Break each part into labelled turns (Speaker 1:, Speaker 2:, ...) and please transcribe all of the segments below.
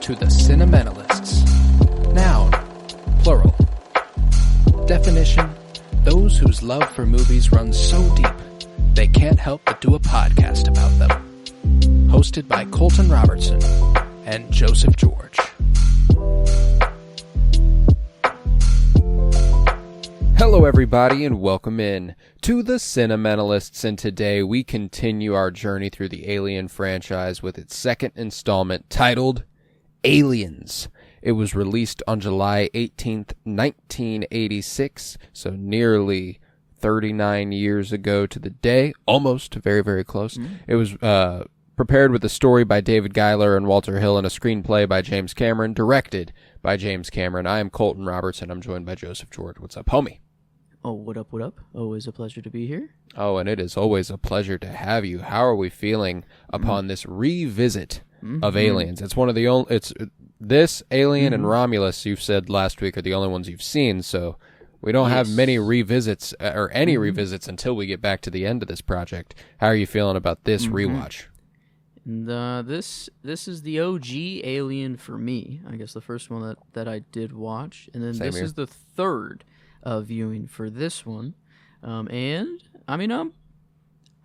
Speaker 1: to the Cinementalists. Noun, plural. Definition, those whose love for movies runs so deep, they can't help but do a podcast about them. Hosted by Colton Robertson and Joseph George. Hello everybody and welcome in to the Cinementalists, and today we continue our journey through the Alien franchise with its second installment titled Aliens. It was released on July 18th, 1986, so nearly 39 years ago to the day, almost, very, very close. It was prepared with a story by David Giler and Walter Hill and a screenplay by James Cameron, directed by James Cameron. I am Colton Robertson. I'm joined by Joseph George. What's up, homie?
Speaker 2: Oh, what up, what up? Always a pleasure to be here.
Speaker 1: Oh, and it is always a pleasure to have you. How are we feeling upon this revisit of Aliens? It's one of the only, it's this, Alien, and Romulus, you've said last week, are the only ones you've seen, so we don't have many revisits, or any revisits until we get back to the end of this project. How are you feeling about this rewatch?
Speaker 2: And, this is the OG Alien for me. I guess the first one that I did watch, and then
Speaker 1: Same
Speaker 2: this
Speaker 1: here.
Speaker 2: is the third viewing for this one. And I mean,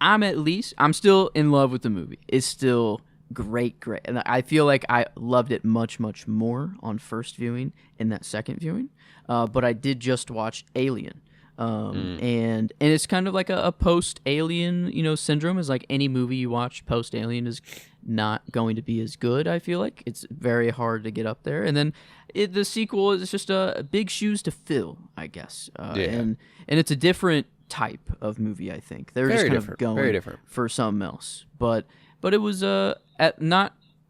Speaker 2: I'm still in love with the movie. It's still great, and I feel like I loved it much, much more on first viewing and that second viewing. But I did just watch Alien. And it's kind of like a post-Alien, syndrome. Is like any movie you watch post-Alien is not going to be as good. I feel like it's very hard to get up there. And then the sequel is just a big shoes to fill, I guess. And it's a different type of movie. I think they're just kind of going for something else. But it was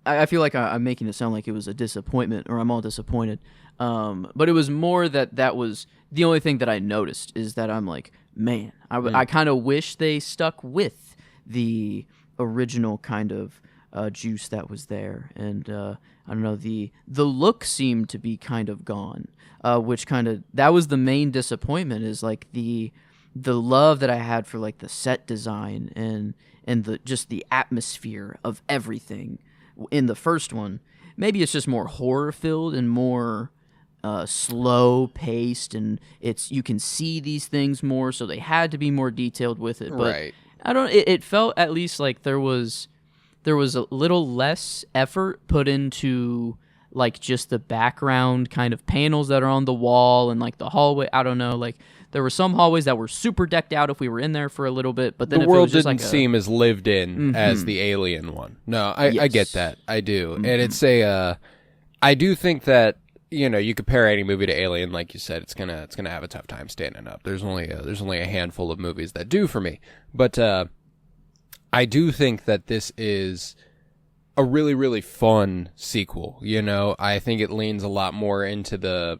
Speaker 2: I feel like I'm making it sound like it was a disappointment, or I'm all disappointed. But it was more that was the only thing that I noticed, is that I'm like, man, I kind of wish they stuck with the original kind of juice that was there. And I don't know, the look seemed to be kind of gone, which that was the main disappointment, is like the love that I had for like the set design and the atmosphere of everything in the first one. Maybe it's just more horror filled and more slow paced, and you can see these things more, so they had to be more detailed with it. But
Speaker 1: Right.
Speaker 2: It felt at least like there was a little less effort put into like just the background kind of panels that are on the wall and like the hallway. I don't know, like there were some hallways that were super decked out if we were in there for a little bit, but then
Speaker 1: the
Speaker 2: if
Speaker 1: world
Speaker 2: it was just
Speaker 1: didn't
Speaker 2: like
Speaker 1: seem as lived in as the Alien one. No, I get that. I do. And it's I do think that, you compare any movie to Alien, like you said, it's gonna have a tough time standing up. There's only a handful of movies that do for me. But I do think that this is a really, really fun sequel. I think it leans a lot more into the,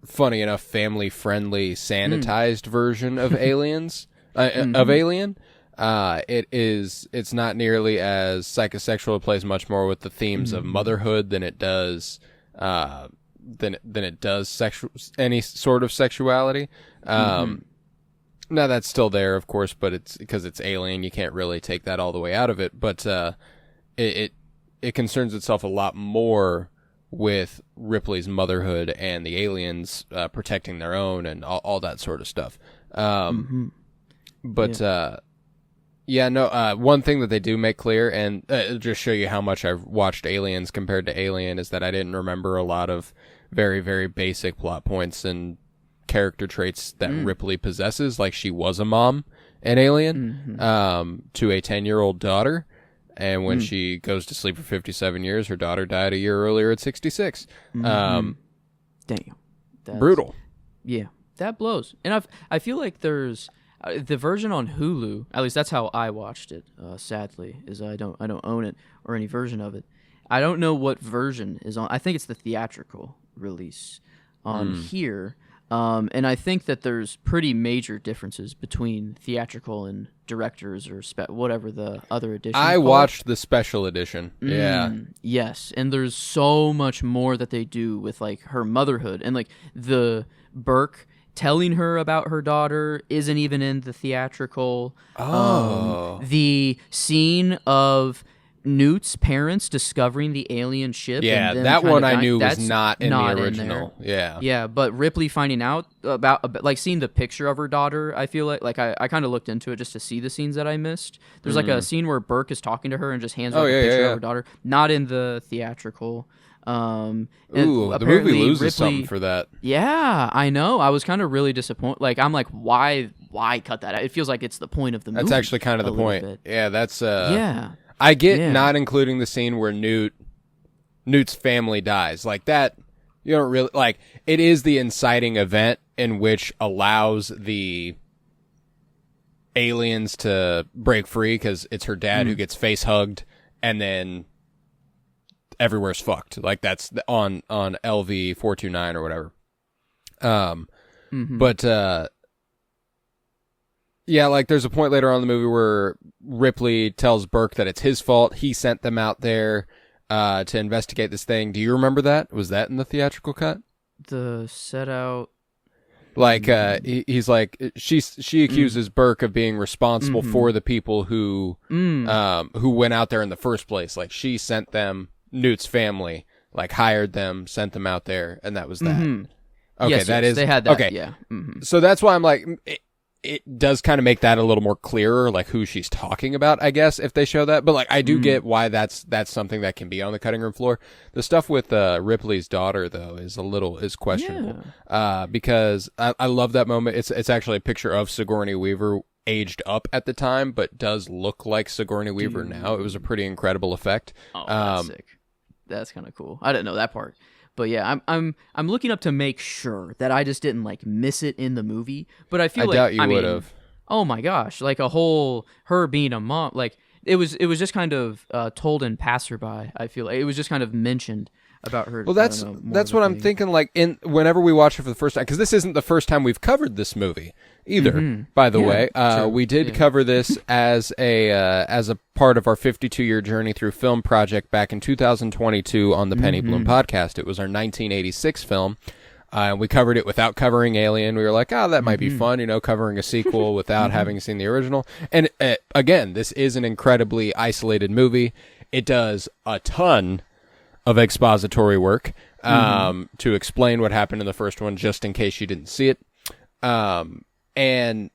Speaker 1: funny enough, family-friendly, sanitized version of Aliens, of Alien. It's not nearly as psychosexual. It plays much more with the themes of motherhood than it does any sort of sexuality. Now that's still there, of course, but it's because it's Alien, you can't really take that all the way out of it. But it concerns itself a lot more with Ripley's motherhood and the aliens protecting their own and all that sort of stuff. But one thing that they do make clear, and just show you how much I've watched Aliens compared to Alien, is that I didn't remember a lot of very, very basic plot points and character traits that Ripley possesses. Like, she was a mom in Alien to a 10-year-old daughter. And when she goes to sleep for 57 years, her daughter died a year earlier at 66.
Speaker 2: Damn.
Speaker 1: Brutal.
Speaker 2: Yeah, that blows. And I feel like there's the version on Hulu, at least that's how I watched it, sadly, is I don't own it or any version of it. I don't know what version is on. I think it's the theatrical release on here. And I think that there's pretty major differences between theatrical and directors or whatever the other edition.
Speaker 1: I watched the special edition. Yeah.
Speaker 2: Yes, and there's so much more that they do with like her motherhood, and like the Burke telling her about her daughter isn't even in the theatrical.
Speaker 1: Oh.
Speaker 2: The scene of Newt's parents discovering the alien ship.
Speaker 1: Yeah,
Speaker 2: and them
Speaker 1: that
Speaker 2: kinda
Speaker 1: one I
Speaker 2: dying,
Speaker 1: knew was
Speaker 2: that's
Speaker 1: not in the
Speaker 2: there.
Speaker 1: original.
Speaker 2: Yeah, but Ripley finding out about like seeing the picture of her daughter, I feel like I kind of looked into it just to see the scenes that I missed. There's like a scene where Burke is talking to her and just hands her a picture of her daughter, not in the theatrical.
Speaker 1: Ooh, the movie loses something for that.
Speaker 2: Yeah, I know. I was kind of really disappointed. Like, I'm like, why cut that out? It feels like it's the point of the movie.
Speaker 1: That's actually kind of the point.
Speaker 2: Bit.
Speaker 1: Yeah, that's
Speaker 2: yeah.
Speaker 1: I get not including the scene where Newt's family dies. Like that, you don't really like. It is the inciting event in which allows the aliens to break free because it's her dad who gets face hugged, and then everywhere's fucked. Like that's on LV 429 or whatever. But yeah, like there's a point later on in the movie where Ripley tells Burke that it's his fault. He sent them out there to investigate this thing. Do you remember that? Was that in the theatrical cut?
Speaker 2: The set out.
Speaker 1: Like he's like she accuses Burke of being responsible for the people who went out there in the first place. Like she sent them, Newt's family, like hired them, sent them out there, and that was that. Okay,
Speaker 2: yes,
Speaker 1: that is
Speaker 2: they had that.
Speaker 1: Okay,
Speaker 2: yeah.
Speaker 1: So that's why I'm like, it does kind of make that a little more clearer, like who she's talking about, I guess, if they show that. But like, I do get why that's something that can be on the cutting room floor. The stuff with Ripley's daughter though is questionable. Because I love that moment. It's actually a picture of Sigourney Weaver aged up at the time, but does look like Sigourney Weaver now. It was a pretty incredible effect.
Speaker 2: Oh, that's sick. That's kind of cool. I didn't know that part. But yeah, I'm looking up to make sure that I just didn't like miss it in the movie. But I feel like
Speaker 1: doubt you would have.
Speaker 2: Oh my gosh, like a whole her being a mom, like it was just kind of told in passerby. I feel like it was just kind of mentioned about her.
Speaker 1: Well, that's what I'm thinking. Like whenever we watch it for the first time, because this isn't the first time we've covered this movie either. By the way, we did cover this as a part of our 52-year journey through film project back in 2022 on the Penny Bloom podcast. It was our 1986 film. We covered it without covering Alien. We were like, that might be fun, covering a sequel without having seen the original. And again, this is an incredibly isolated movie. It does a ton of expository work to explain what happened in the first one, just in case you didn't see it. And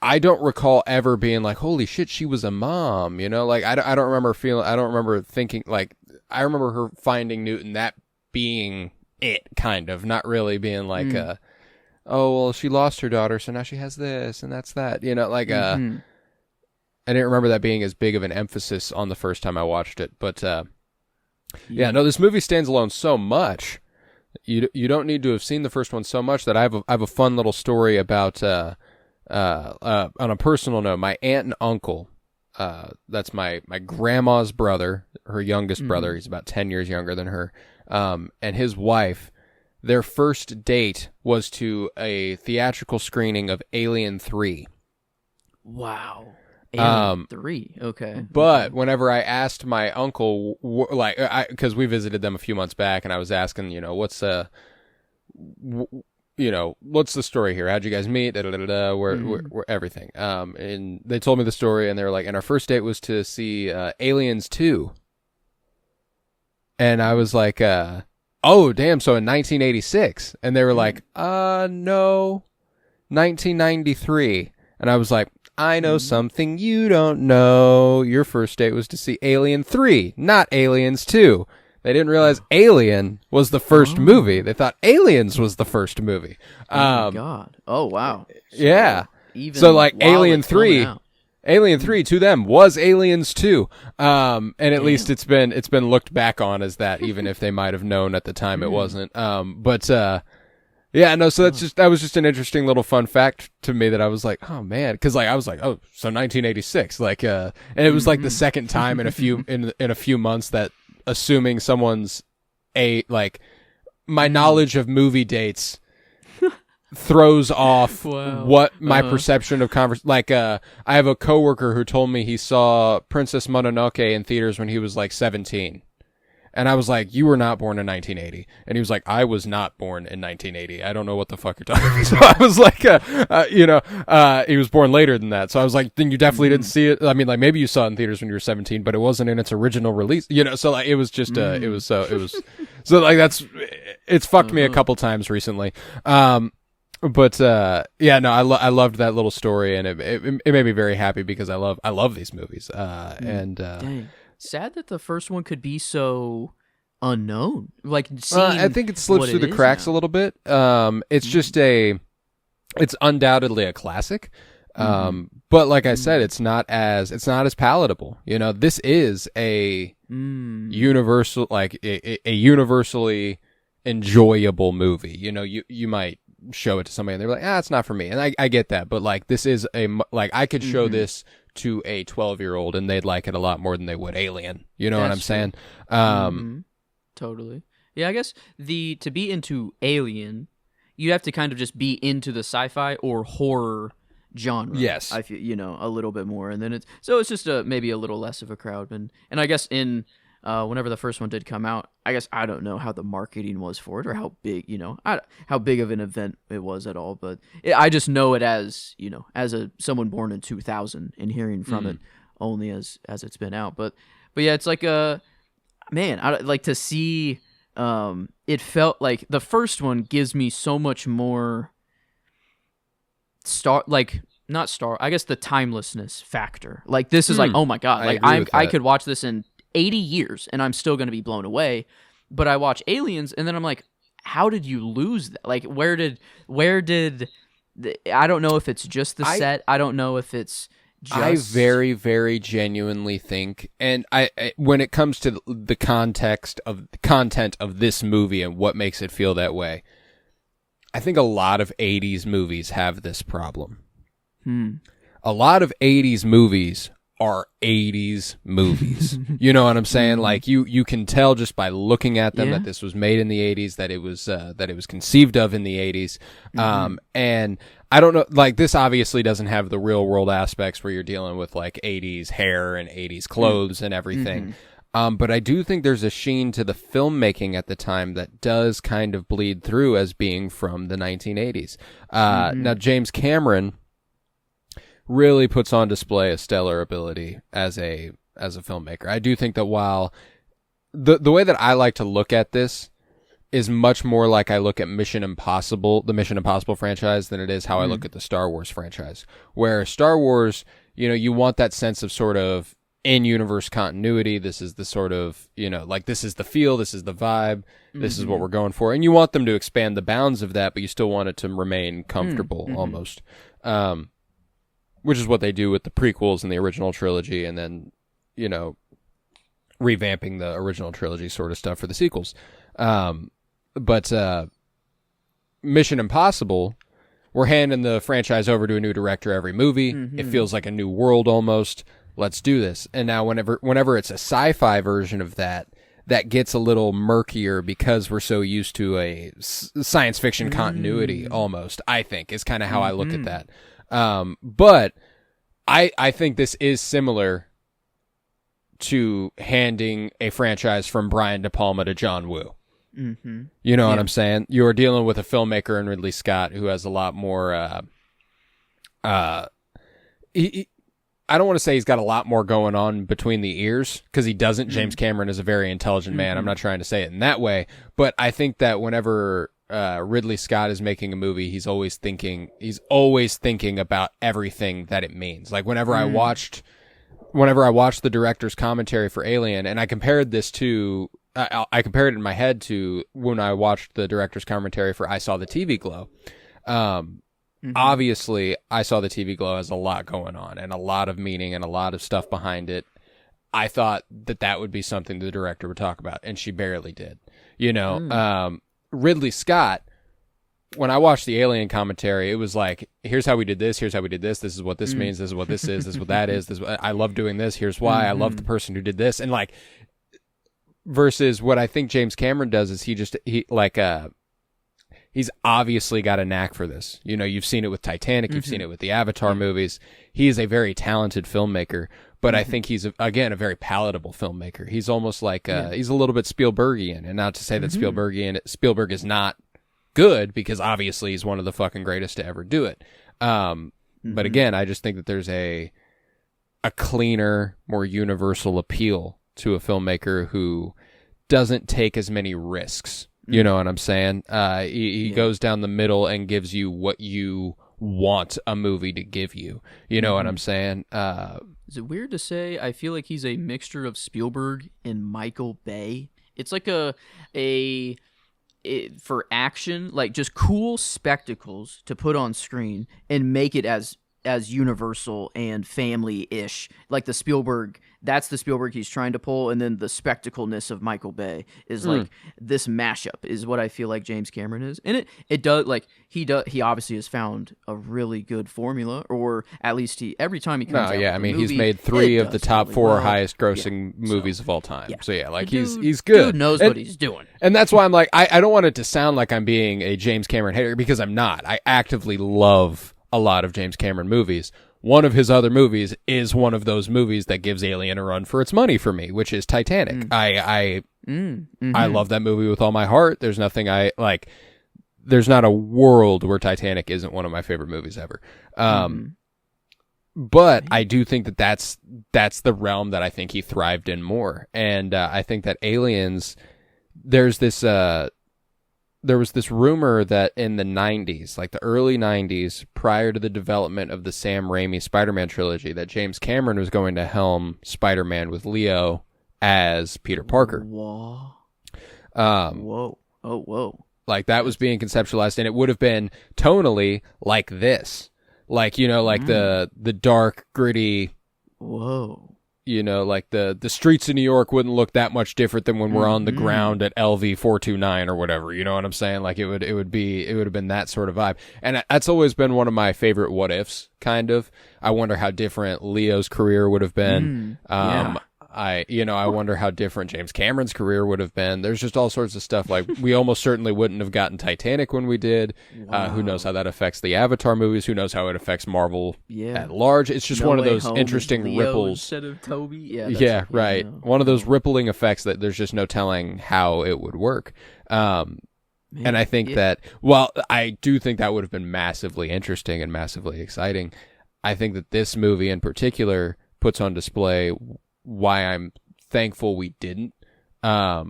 Speaker 1: I don't recall ever being like, holy shit, she was a mom, like I don't remember thinking, like, I remember her finding Newton, that being it, kind of, not really being like, oh, well, she lost her daughter, so now she has this, and that's that, like, I didn't remember that being as big of an emphasis on the first time I watched it, but, this movie stands alone so much. You don't need to have seen the first one so much that I have a fun little story about, on a personal note, my aunt and uncle, that's my grandma's brother, her youngest brother, he's about 10 years younger than her, and his wife, their first date was to a theatrical screening of Alien 3.
Speaker 2: Wow. Alien 3, okay.
Speaker 1: But whenever I asked my uncle, because we visited them a few months back, and I was asking, what's the story here? How'd you guys meet? Where everything. And they told me the story, and they were like, and our first date was to see Aliens 2. And I was like, oh, damn, so in 1986. And they were like, no, 1993. And I was like, I know something you don't know. Your first date was to see Alien 3, not Aliens 2. They didn't realize Alien was the first movie. They thought Aliens was the first movie.
Speaker 2: Oh, my God. Oh, wow.
Speaker 1: So like Alien 3 to them was Aliens 2. And at least it's been looked back on as that, even if they might have known at the time it wasn't. So that was just an interesting little fun fact to me that I was like, oh man, because like I was like, oh, so 1986, like, and it was like the second time in a few months that, assuming someone's my knowledge of movie dates throws off what my perception of I have a coworker who told me he saw Princess Mononoke in theaters when he was like 17. And I was like, you were not born in 1980. And he was like, I was not born in 1980. I don't know what the fuck you're talking about. So I was like, he was born later than that. So I was like, then you definitely didn't see it. I mean, like, maybe you saw it in theaters when you were 17, but it wasn't in its original release, so like, it was just, so like, it's fucked me a couple times recently. But I loved that little story, and it made me very happy because I love these movies.
Speaker 2: Dang. Sad that the first one could be so unknown. Like,
Speaker 1: I think it slips through the cracks a little bit. It's just it's undoubtedly a classic. But like I said, it's not as palatable. This is a universal, like a universally enjoyable movie. You might show it to somebody and they're like, it's not for me. And I get that, but like, this is I could show this to a 12-year-old and they'd like it a lot more than they would Alien. You know what I'm saying?
Speaker 2: Totally. Yeah, I guess to be into Alien, you have to kind of just be into the sci-fi or horror genre.
Speaker 1: Yes.
Speaker 2: I feel, a little bit more. And then it's just maybe a little less of a crowd. And I guess whenever the first one did come out, I guess I don't know how the marketing was for it or how big, how big of an event it was at all. But I just know it as, as someone born in 2000 and hearing from it only as it's been out. But yeah, it's like man, I like to see. It felt like the first one gives me so much more I guess the timelessness factor. Like, this is like, oh my God, like I could watch this in 80 years and I'm still going to be blown away. But I watch Aliens and then I'm like, how did you lose that? Like, where did I don't know if it's just the set. I don't know if it's just...
Speaker 1: I very, very genuinely think, and I when it comes to the content of this movie and what makes it feel that way, I think a lot of 80s movies have this problem. A lot of 80s movies are 80s movies. You know what I'm saying? Like, you can tell just by looking at them that this was made in the 80s, that it was conceived of in the 80s. And I don't know, like, this obviously doesn't have the real world aspects where you're dealing with like 80s hair and 80s clothes and everything. But I do think there's a sheen to the filmmaking at the time that does kind of bleed through as being from the 1980s. Now, James Cameron really puts on display a stellar ability as a filmmaker. I do think that while the way that I like to look at this is much more like I look at the Mission Impossible franchise than it is how I look at the Star Wars franchise. Where Star Wars, you want that sense of sort of in-universe continuity. This is the sort of, like, this is the feel, this is the vibe, this is what we're going for. And you want them to expand the bounds of that, but you still want it to remain comfortable almost. Which is what they do with the prequels and the original trilogy, and then, revamping the original trilogy sort of stuff for the sequels. But Mission Impossible, we're handing the franchise over to a new director every movie. It feels like a new world almost. Let's do this. And now whenever it's a sci-fi version of that gets a little murkier because we're so used to a science fiction continuity almost, I think, is kind of how I look at that. But I think this is similar to handing a franchise from Brian De Palma to John Woo. You know what I'm saying? You're dealing with a filmmaker in Ridley Scott who has a lot more, I don't want to say he's got a lot more going on between the ears, because he doesn't. James Cameron is a very intelligent man. I'm not trying to say it in that way, but I think that whenever Ridley Scott is making a movie, he's always thinking about everything that it means. Like, whenever I watched the director's commentary for Alien, and I compared this to I compared it in my head to when I watched the director's commentary for I Saw the TV Glow. Obviously, I Saw the TV Glow has a lot going on and a lot of meaning and a lot of stuff behind it. I thought that would be something the director would talk about, and she barely did. Ridley Scott, when I watched the Alien commentary, it was like, here's how we did this, this is what this means, this is what this is, this is what that is, I love doing this, here's why, I love the person who did this, and like, versus what I think James Cameron does is he's obviously got a knack for this. You've seen it with Titanic, you've seen it with the Avatar movies. He is a very talented filmmaker, but I think he's again a very palatable filmmaker. He's almost like he's a little bit Spielbergian, and not to say that Spielberg is not good, because obviously he's one of the fucking greatest to ever do it. But again, I just think that there's a cleaner, more universal appeal to a filmmaker who doesn't take as many risks. You know what I'm saying? He goes down the middle and gives you what you want a movie to give you. You know what I'm saying?
Speaker 2: Is it weird to say I feel like he's a mixture of Spielberg and Michael Bay? It's like for action, like just cool spectacles to put on screen and make it as universal and family-ish. Like the Spielberg, that's the Spielberg he's trying to pull, and then the spectacleness of Michael Bay is like this mashup is what I feel like James Cameron is. And it does, like he obviously has found a really good formula, or at least every time he comes out with a movie,
Speaker 1: he's made 3 of the top
Speaker 2: really
Speaker 1: 4 highest grossing movies of all time.
Speaker 2: Yeah.
Speaker 1: So yeah, like
Speaker 2: Dude,
Speaker 1: he's good.
Speaker 2: Dude knows what he's doing.
Speaker 1: And that's why I'm like, I don't want it to sound like I'm being a James Cameron hater, because I'm not. I actively love a lot of James Cameron movies. One of his other movies is one of those movies that gives Alien a run for its money for me, which is Titanic. I love that movie with all my heart. There's nothing there's not a world where Titanic isn't one of my favorite movies ever. But I do think that that's the realm that I think he thrived in more. And I think that Aliens, there was this rumor that in the 90s, like the early 90s, prior to the development of the Sam Raimi Spider-Man trilogy, that James Cameron was going to helm Spider-Man with Leo as Peter Parker.
Speaker 2: Whoa.
Speaker 1: Like that was being conceptualized, and it would have been tonally like this. Like, like the dark, gritty...
Speaker 2: Whoa.
Speaker 1: Like the streets of New York wouldn't look that much different than when we're on the ground at LV 429 or whatever. You know what I'm saying? Like it would have been that sort of vibe. And that's always been one of my favorite what ifs, kind of. I wonder how different Leo's career would have been. I wonder how different James Cameron's career would have been. There's just all sorts of stuff. Like we almost certainly wouldn't have gotten Titanic when we did. Who knows how that affects the Avatar movies? Who knows how it affects Marvel at large? It's just one of those interesting ripples
Speaker 2: instead of Toby.
Speaker 1: Yeah, right. One of those rippling effects that there's just no telling how it would work. And I think that while I do think that would have been massively interesting and massively exciting, I think that this movie in particular puts on display why I'm thankful we didn't. Not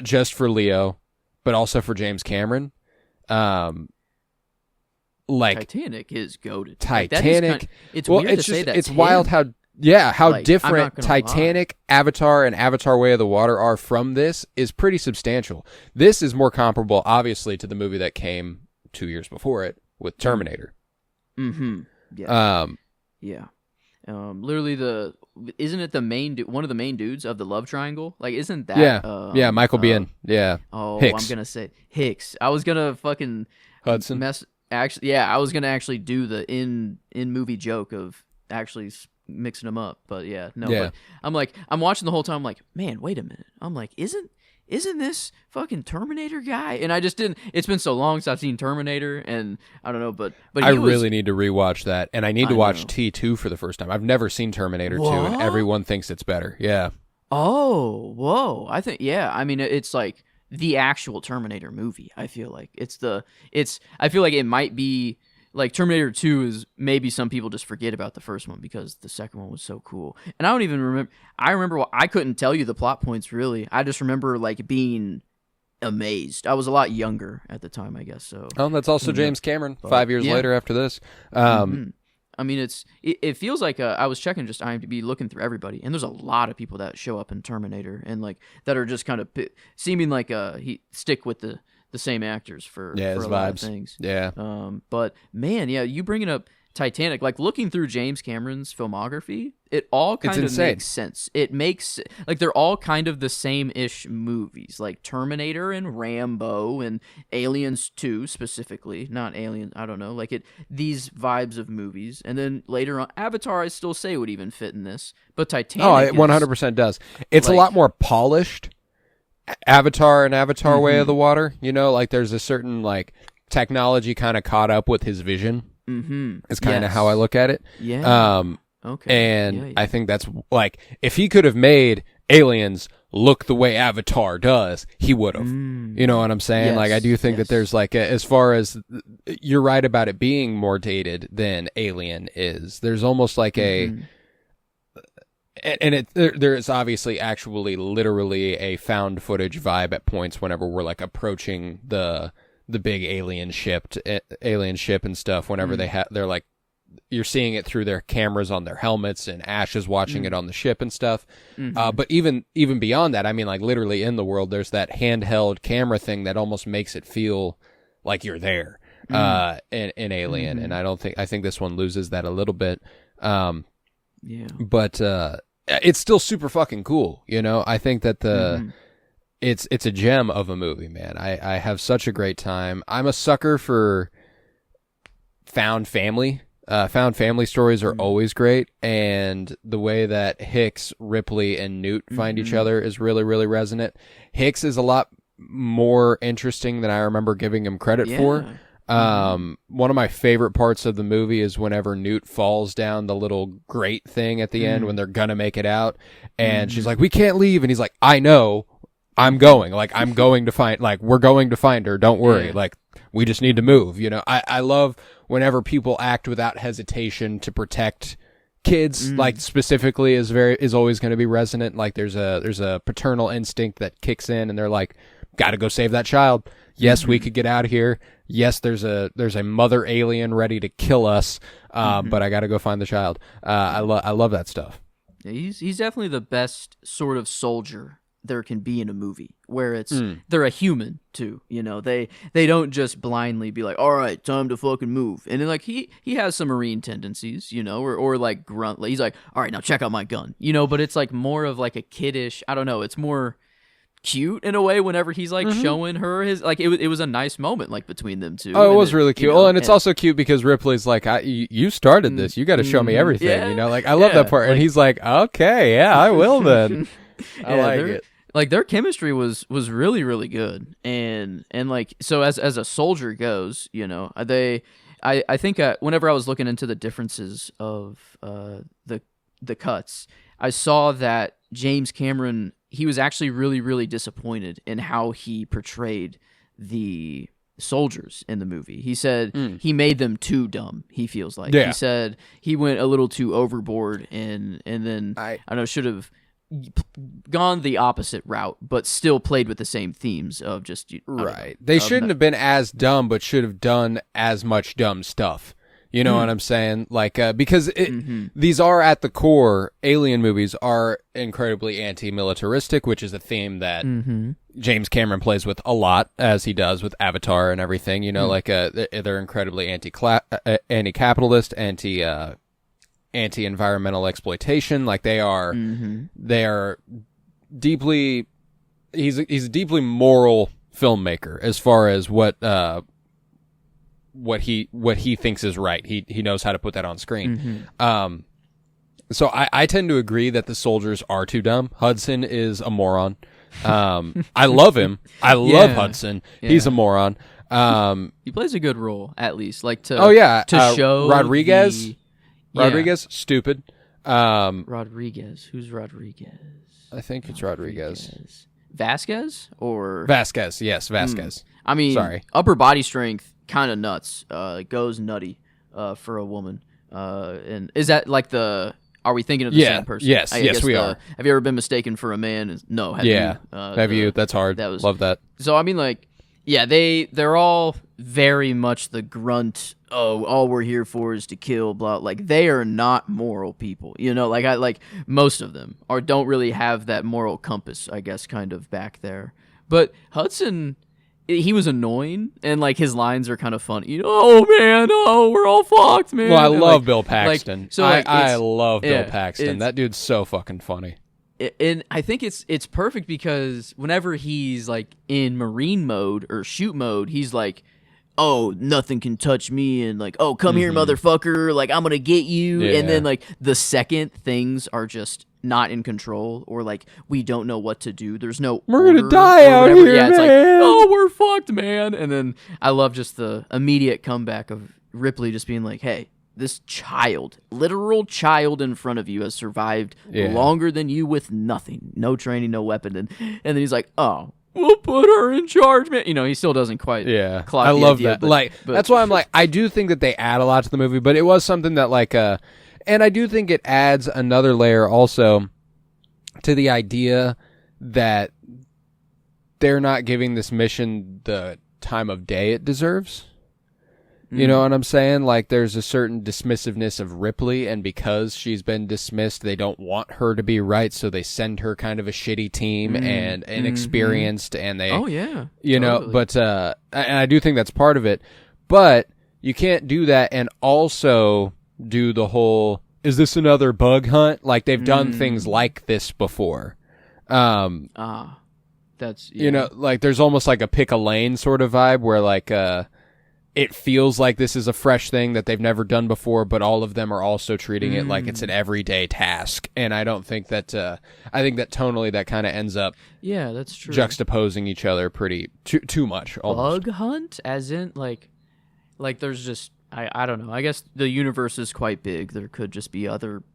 Speaker 1: just for Leo, but also for James Cameron. Like
Speaker 2: Titanic is goated.
Speaker 1: Titanic.
Speaker 2: It's weird to say that.
Speaker 1: It's wild how different Titanic, Avatar, and Avatar: Way of the Water are from this is pretty substantial. This is more comparable, obviously, to the movie that came 2 years before it with Terminator.
Speaker 2: Yeah. Literally isn't it the main one of the main dudes of the love triangle? Like, isn't that?
Speaker 1: Michael Biehn. Yeah.
Speaker 2: Oh,
Speaker 1: Hicks.
Speaker 2: I'm gonna say Hicks. I was gonna fucking
Speaker 1: Hudson.
Speaker 2: Actually, I was gonna actually do the in movie joke of actually mixing them up, but but I'm watching the whole time. I'm like, man, wait a minute. I'm like, isn't this fucking Terminator guy? And I just didn't. It's been so long since I've seen Terminator, and I don't know, but
Speaker 1: I really need to rewatch that, and I need to watch T2 for the first time. I've never seen Terminator 2, and everyone thinks it's better. Yeah.
Speaker 2: Oh, whoa! I think I mean, it's like the actual Terminator movie. I feel like I feel like it might be. Like, Terminator 2 is maybe some people just forget about the first one because the second one was so cool. And I don't even remember. I couldn't tell you the plot points, really. I just remember, like, being amazed. I was a lot younger at the time, I guess. So.
Speaker 1: Oh, that's also James Cameron, 5 years later after this.
Speaker 2: I mean, it feels like I was checking just IMDb, looking through everybody, and there's a lot of people that show up in Terminator and, like, that are just kind of seeming like he stick with the same actors for a lot of things. Yeah. But man, you bringing up Titanic, like looking through James Cameron's filmography, it all kind of makes sense. It makes like they're all kind of the same-ish movies, like Terminator and Rambo and Aliens 2 specifically, not Alien. I don't know, like these vibes of movies, and then later on, Avatar, I still say would even fit in this, but Titanic,
Speaker 1: it 100% does. It's a lot more polished. Avatar and Avatar Way of the Water, like there's a certain like technology kind of caught up with his vision. It's kind of how I look at it.
Speaker 2: Okay.
Speaker 1: And I think that's like, if he could have made Aliens look the way Avatar does, he would have. You know what I'm saying?
Speaker 2: Yes,
Speaker 1: like, I do think that there's like, as far as you're right about it being more dated than Alien is, there's almost like and there is obviously actually literally a found footage vibe at points whenever we're like approaching the big alien ship and stuff, whenever they're like, you're seeing it through their cameras on their helmets, and Ash is watching it on the ship and stuff. But even beyond that, I mean, like, literally in the world, there's that handheld camera thing that almost makes it feel like you're there in Alien. And I think this one loses that a little bit. But it's still super fucking cool. You know, I think that it's a gem of a movie, man. I have such a great time. I'm a sucker for found family. Found family stories are always great, and the way that Hicks, Ripley, and Newt find each other is really, really resonant. Hicks is a lot more interesting than I remember giving him credit for. One of my favorite parts of the movie is whenever Newt falls down the little grate thing at the end when they're gonna make it out, and she's like, "We can't leave," and he's like, "I know, I'm going. Like, I'm going to find. Like, we're going to find her. Don't worry. Like, we just need to move." You know, I love whenever people act without hesitation to protect kids, like, specifically is always going to be resonant. Like, there's a paternal instinct that kicks in, and they're like, "Got to go save that child. Yes, we could get out of here. Yes, there's a mother alien ready to kill us, but I got to go find the child." I love that stuff.
Speaker 2: Yeah, he's definitely the best sort of soldier there can be in a movie, where it's they're a human too, you know. They don't just blindly be like, "All right, time to fucking move." And then, like, he has some Marine tendencies, you know, or like grunt. He's like, "All right, now check out my gun," you know. But it's like more of like a kiddish. I don't know. It's more cute in a way whenever he's like showing her his, like, it was a nice moment, like, between them two.
Speaker 1: Oh, it was really cute. You know, well, and it's also cute because Ripley's like, "You started this. You got to show me everything." You know, like, I love that part. Like, and he's like, "Okay, yeah, I will then." I like it.
Speaker 2: Like, their chemistry was really, really good, and like, so as a soldier goes, you know, I think whenever I was looking into the differences of the cuts, I saw that James Cameron, he was actually really, really disappointed in how he portrayed the soldiers in the movie. He said he made them too dumb. He feels like he said he went a little too overboard, and then I don't know, should have gone the opposite route, but still played with the same themes of just
Speaker 1: right. They shouldn't have been as dumb, but should have done as much dumb stuff. You know what I'm saying? Like, because these are at the core, alien movies are incredibly anti-militaristic, which is a theme that James Cameron plays with a lot, as he does with Avatar and everything. You know, like, they're incredibly anti-capitalist, anti-environmental exploitation. Like, they are deeply, he's a deeply moral filmmaker as far as what he thinks is right. He knows how to put that on screen. So I tend to agree that the soldiers are too dumb. Hudson is a moron. I love him. I love Hudson. He's a moron.
Speaker 2: He plays a good role, at least. Like, to show
Speaker 1: Rodriguez. Rodriguez, stupid.
Speaker 2: Rodriguez. Who's Rodriguez?
Speaker 1: I think it's Rodriguez.
Speaker 2: Vasquez or
Speaker 1: Vasquez? Yes, Vasquez.
Speaker 2: I mean,
Speaker 1: sorry.
Speaker 2: Upper body strength, kind of nuts. Goes nutty for a woman. And is that like the? Are we thinking of the same person?
Speaker 1: Yes, yes, we are.
Speaker 2: Have you ever been mistaken for a man? No. Have
Speaker 1: you?
Speaker 2: Have
Speaker 1: you? That's hard. Love that.
Speaker 2: So I mean, like, yeah, they're all very much the grunt. Oh, all we're here for is to kill. Blah. Like, they are not moral people. You know, like most of them don't really have that moral compass, I guess, kind of back there. But Hudson, he was annoying, and like his lines are kind of funny. You know, "Oh man, oh, we're all fucked, man."
Speaker 1: Well, I love
Speaker 2: like,
Speaker 1: Bill Paxton.
Speaker 2: Like, so
Speaker 1: I love Bill Paxton. That dude's so fucking funny.
Speaker 2: And I think it's perfect because whenever he's like in Marine mode or shoot mode, he's like, "Oh, nothing can touch me," and like, "Oh, come here, motherfucker, like, I'm gonna get you." And then, like, the second things are just not in control, or like we don't know what to do, there's no
Speaker 1: "We're gonna die out here,
Speaker 2: it's
Speaker 1: man.
Speaker 2: like, "Oh, we're fucked, man." And then I love just the immediate comeback of Ripley just being like, "Hey, this child, literal child in front of you has survived longer than you with nothing, no training, no weapon. And then he's like, oh, we'll put her in charge, man. He still doesn't quite clock
Speaker 1: I
Speaker 2: the
Speaker 1: love
Speaker 2: idea,
Speaker 1: that. But that's why I'm like, I do think that they add a lot to the movie, but it was something that and I do think it adds another layer also to the idea that they're not giving this mission the time of day it deserves. You know what I'm saying? Like, there's a certain dismissiveness of Ripley, and because she's been dismissed, they don't want her to be right, so they send her kind of a shitty team and inexperienced, and they...
Speaker 2: Oh, yeah.
Speaker 1: know, but... and I do think that's part of it, but you can't do that and also do the whole, is this another bug hunt? Like, they've done things like this before.
Speaker 2: That's...
Speaker 1: like, there's almost like a pick a lane sort of vibe, where, like, it feels like this is a fresh thing that they've never done before, but all of them are also treating it like it's an everyday task. And I don't think that, I think that tonally that kind of ends up
Speaker 2: that's true.
Speaker 1: juxtaposing each other too much. Almost.
Speaker 2: Bug hunt? As in, like there's just, I don't know. I guess the universe is quite big. There could just be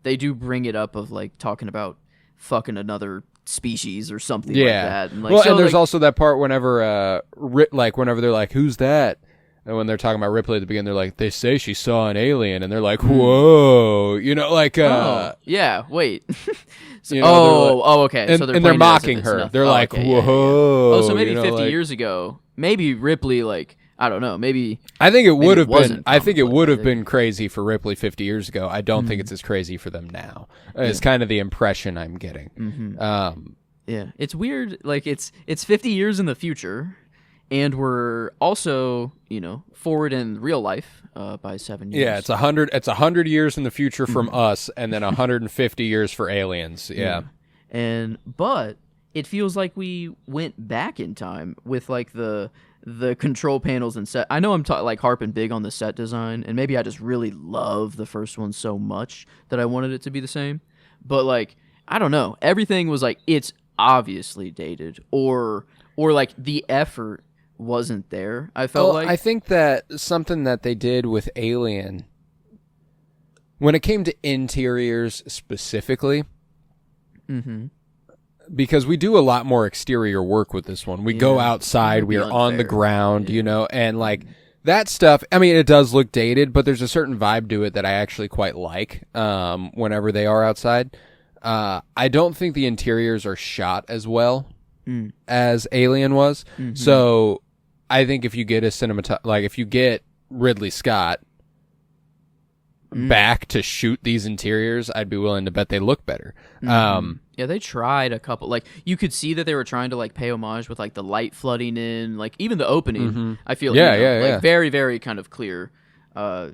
Speaker 2: they do bring it up of, like, talking about fucking another species or something like that. And, like,
Speaker 1: and there's also that part whenever, whenever they're like, who's that? And when they're talking about Ripley at the beginning, they're like, they say she saw an alien, and they're like, whoa, like,
Speaker 2: wait.
Speaker 1: Okay.
Speaker 2: And, so
Speaker 1: they're mocking her. They're like, whoa.
Speaker 2: Oh, so maybe 50 years ago, maybe Ripley, like, I don't know, maybe.
Speaker 1: I think it would have been. I think it would have been crazy for Ripley 50 years ago. I don't think it's as crazy for them now. It's kind of the impression I'm getting.
Speaker 2: It's weird. Like, it's 50 years in the future. And we're also, forward in real life by 7 years.
Speaker 1: Yeah, it's 100. It's 100 years in the future from us, and then 150 years for aliens. Yeah.
Speaker 2: But it feels like we went back in time with, like, the control panels and set. I know I'm harping big on the set design, and maybe I just really love the first one so much that I wanted it to be the same. But, like, I don't know. Everything was like, it's obviously dated, or like the effort wasn't there. I felt like,
Speaker 1: I think that something that they did with Alien, when it came to interiors specifically, because we do a lot more exterior work with this one. We go outside, we are on the ground, and, like, that stuff, I mean, it does look dated, but there's a certain vibe to it that I actually quite like whenever they are outside. I don't think the interiors are shot as well as Alien was. So I think if you get if you get Ridley Scott back to shoot these interiors, I'd be willing to bet they look better.
Speaker 2: They tried a couple, like, you could see that they were trying to, like, pay homage with, like, the light flooding in, like, even the opening. I feel like very, very kind of clear,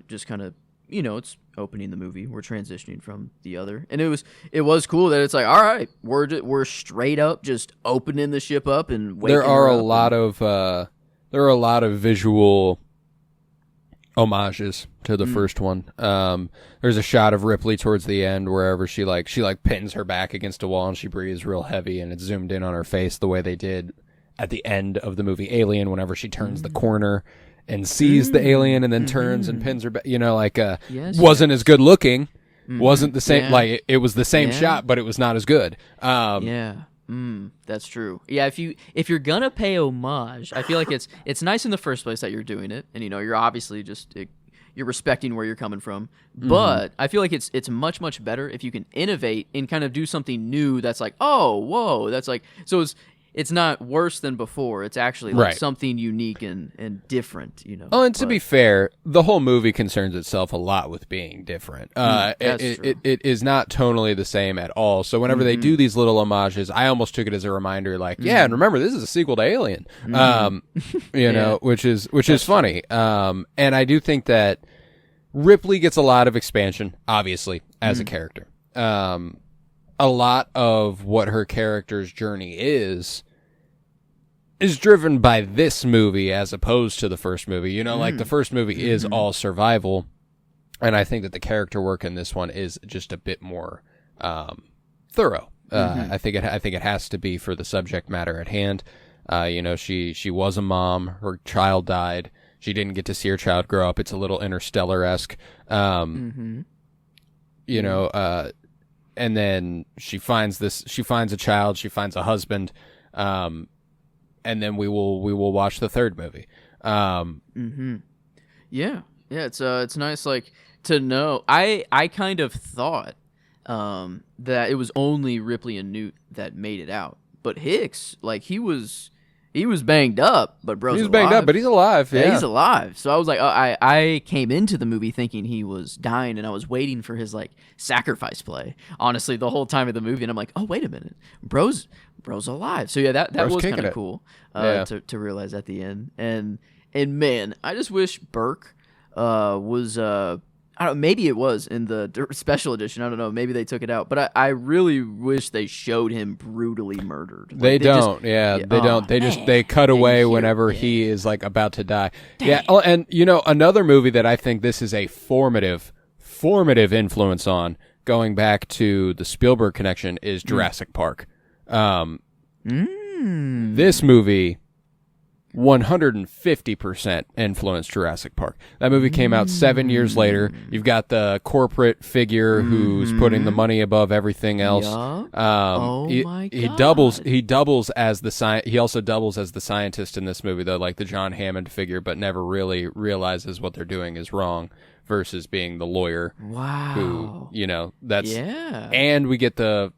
Speaker 2: just kind of, it's opening the movie. We're transitioning from the other, and it was cool that it's like, all right, we're straight up just opening the ship up and waking
Speaker 1: there are
Speaker 2: her
Speaker 1: a
Speaker 2: up
Speaker 1: lot of there are a lot of visual homages to the first one. There's a shot of Ripley towards the end wherever she pins her back against a wall and she breathes real heavy, and it's zoomed in on her face the way they did at the end of the movie Alien whenever she turns the corner and sees the alien and then turns and pins her back. Wasn't as good looking. Wasn't the same. Like, it was the same shot, but it was not as good.
Speaker 2: That's true. Yeah, if you're gonna pay homage, I feel like it's nice in the first place that you're doing it, and you're obviously you're respecting where you're coming from. But I feel like it's much better if you can innovate and kind of do something new that's like, oh, whoa, that's like, so it's not worse than before. It's actually like something unique and different,
Speaker 1: Oh, and to be fair, the whole movie concerns itself a lot with being different. It is not tonally the same at all. So whenever they do these little homages, I almost took it as a reminder, like, and remember, this is a sequel to Alien, which is funny. And I do think that Ripley gets a lot of expansion, obviously, as a character. A lot of what her character's journey is driven by this movie as opposed to the first movie. Like, the first movie is all survival, and I think that the character work in this one is just a bit more thorough. I think it has to be for the subject matter at hand. She was a mom. Her child died. She didn't get to see her child grow up. It's a little Interstellar-esque. You know, and then she finds a child, she finds a husband, and then we will watch the third movie.
Speaker 2: Yeah, it's nice, like, to know. I kind of thought that it was only Ripley and Newt that made it out, but Hicks, like, he was banged up, but bro's
Speaker 1: he's
Speaker 2: alive.
Speaker 1: banged up, but he's alive. Yeah,
Speaker 2: he's alive. So I was like, I came into the movie thinking he was dying, and I was waiting for his, like, sacrifice play, honestly, the whole time of the movie. And I'm like, oh, wait a minute, bro's alive. So yeah, that was kind of cool to realize at the end. And man, I just wish Burke was I don't know, maybe it was in the special edition. I don't know. Maybe they took it out. But I really wish they showed him brutally murdered. Like,
Speaker 1: they don't. They don't. They cut away whenever he is, like, about to die. Dang. Yeah. Oh, and, you know, another movie that I think this is a formative influence on, going back to the Spielberg connection, is Jurassic Park. This movie 150% influenced Jurassic Park. That movie came out 7 years later. You've got the corporate figure who's putting the money above everything else.
Speaker 2: My God.
Speaker 1: He doubles as the he also doubles as the scientist in this movie, though, like the John Hammond figure, but never really realizes what they're doing is wrong, versus being the lawyer.
Speaker 2: Wow.
Speaker 1: Who, you know, that's
Speaker 2: yeah.
Speaker 1: And we get the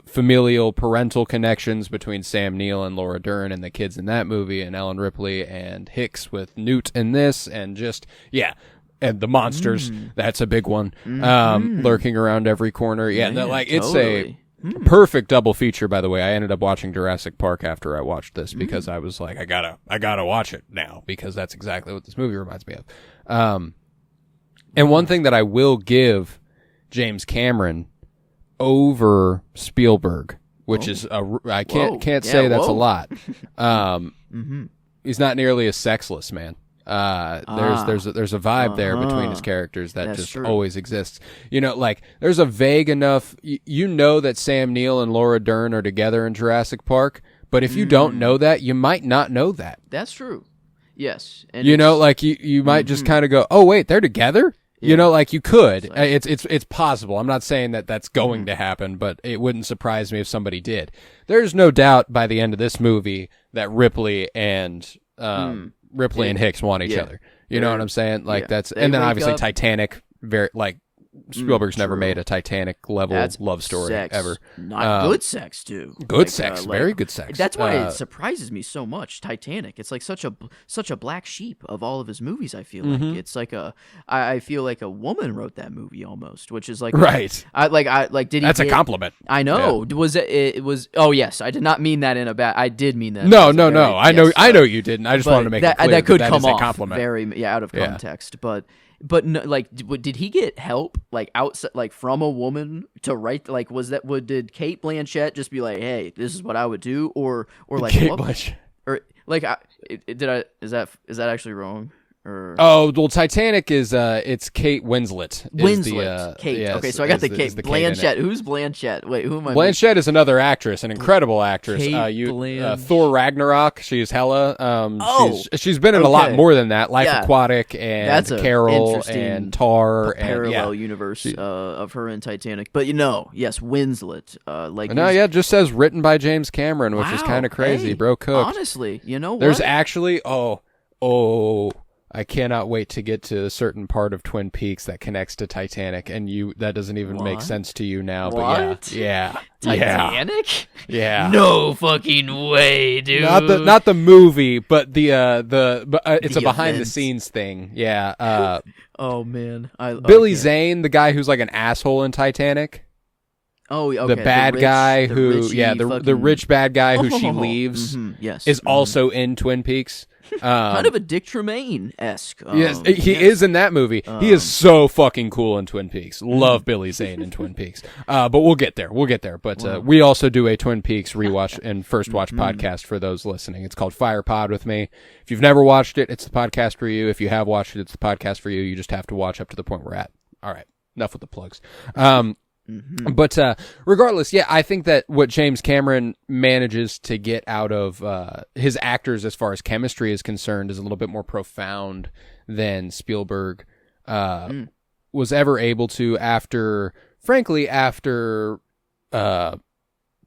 Speaker 1: familial parental connections between Sam Neill and Laura Dern and the kids in that movie, and Ellen Ripley and Hicks with Newt in this, and just, yeah. And the monsters, that's a big one, lurking around every corner. Yeah, it's a perfect double feature, by the way. I ended up watching Jurassic Park after I watched this, because I was like, I gotta watch it now, because that's exactly what this movie reminds me of. And one thing that I will give James Cameron over Spielberg, which is I can't say that's a lot. He's not nearly as sexless, man. There's a vibe there between his characters that just always exists. You know, like, there's a vague enough. You know that Sam Neill and Laura Dern are together in Jurassic Park, but if you don't know that, you might not know that.
Speaker 2: That's true. Yes, and
Speaker 1: you know, like you might just kind of go, oh wait, they're together. You know, like, you could. It's possible. I'm not saying that that's going to happen, but it wouldn't surprise me if somebody did. There's no doubt by the end of this movie that Ripley and Hicks want each other. You know what I'm saying? Like, that's, and then obviously Titanic, very, like, Spielberg's never made a Titanic level love story ever.
Speaker 2: Not good sex, too.
Speaker 1: Good sex, very good sex.
Speaker 2: That's why it surprises me so much. Titanic, it's like such a black sheep of all of his movies. I feel like it's like I feel like a woman wrote that movie almost, which is like
Speaker 1: right.
Speaker 2: Did he?
Speaker 1: That's a compliment.
Speaker 2: I know. Yeah. Was it was? Oh yes, I did not mean that in a bad. I did mean that.
Speaker 1: No. I know you didn't. I just wanted to make it clear
Speaker 2: that could come
Speaker 1: is a
Speaker 2: off
Speaker 1: compliment.
Speaker 2: Very out of context, But no, like, did he get help, like, outside, like, from a woman to write? Like, did Kate Blanchett just be like, "Hey, this is what I would do," or like,
Speaker 1: Kate Blanchett,
Speaker 2: or like, is that actually wrong? Or...
Speaker 1: Oh, well, Titanic is it's Kate Winslet.
Speaker 2: Kate.
Speaker 1: Yes,
Speaker 2: okay, so I got the Kate. Blanchett. Who's Blanchett? Wait, who am I?
Speaker 1: Blanchett is another actress, an incredible actress. Thor Ragnarok. She's Hela. She's been in a lot more than that. Life Aquatic and
Speaker 2: that's
Speaker 1: Carol and Tar.
Speaker 2: Parallel universe of her in Titanic. But yes, Winslet.
Speaker 1: It just says written by James Cameron, which is kind of crazy, bro. Cooked.
Speaker 2: Honestly, you know what?
Speaker 1: There's actually I cannot wait to get to a certain part of Twin Peaks that connects to Titanic, and that doesn't even make sense to you now.
Speaker 2: What?
Speaker 1: But yeah.
Speaker 2: Titanic?
Speaker 1: Yeah.
Speaker 2: No fucking way, dude.
Speaker 1: Not the movie, but it's a behind the scenes thing. Yeah.
Speaker 2: Oh man,
Speaker 1: Billy Zane, the guy who's like an asshole in Titanic.
Speaker 2: Oh, okay.
Speaker 1: The bad guy the rich bad guy who she leaves is also in Twin Peaks.
Speaker 2: Kind of a Dick Tremaine-esque.
Speaker 1: Yes, he is in that movie. He is so fucking cool in Twin Peaks. Love Billy Zane in Twin Peaks. But we'll get there. But we also do a Twin Peaks rewatch and first watch podcast for those listening. It's called Fire Pod with me. If you've never watched it, it's the podcast for you. If you have watched it, it's the podcast for you. You just have to watch up to the point we're at. All right. Enough with the plugs. But regardless, yeah, I think that what James Cameron manages to get out of his actors as far as chemistry is concerned is a little bit more profound than Spielberg was ever able to after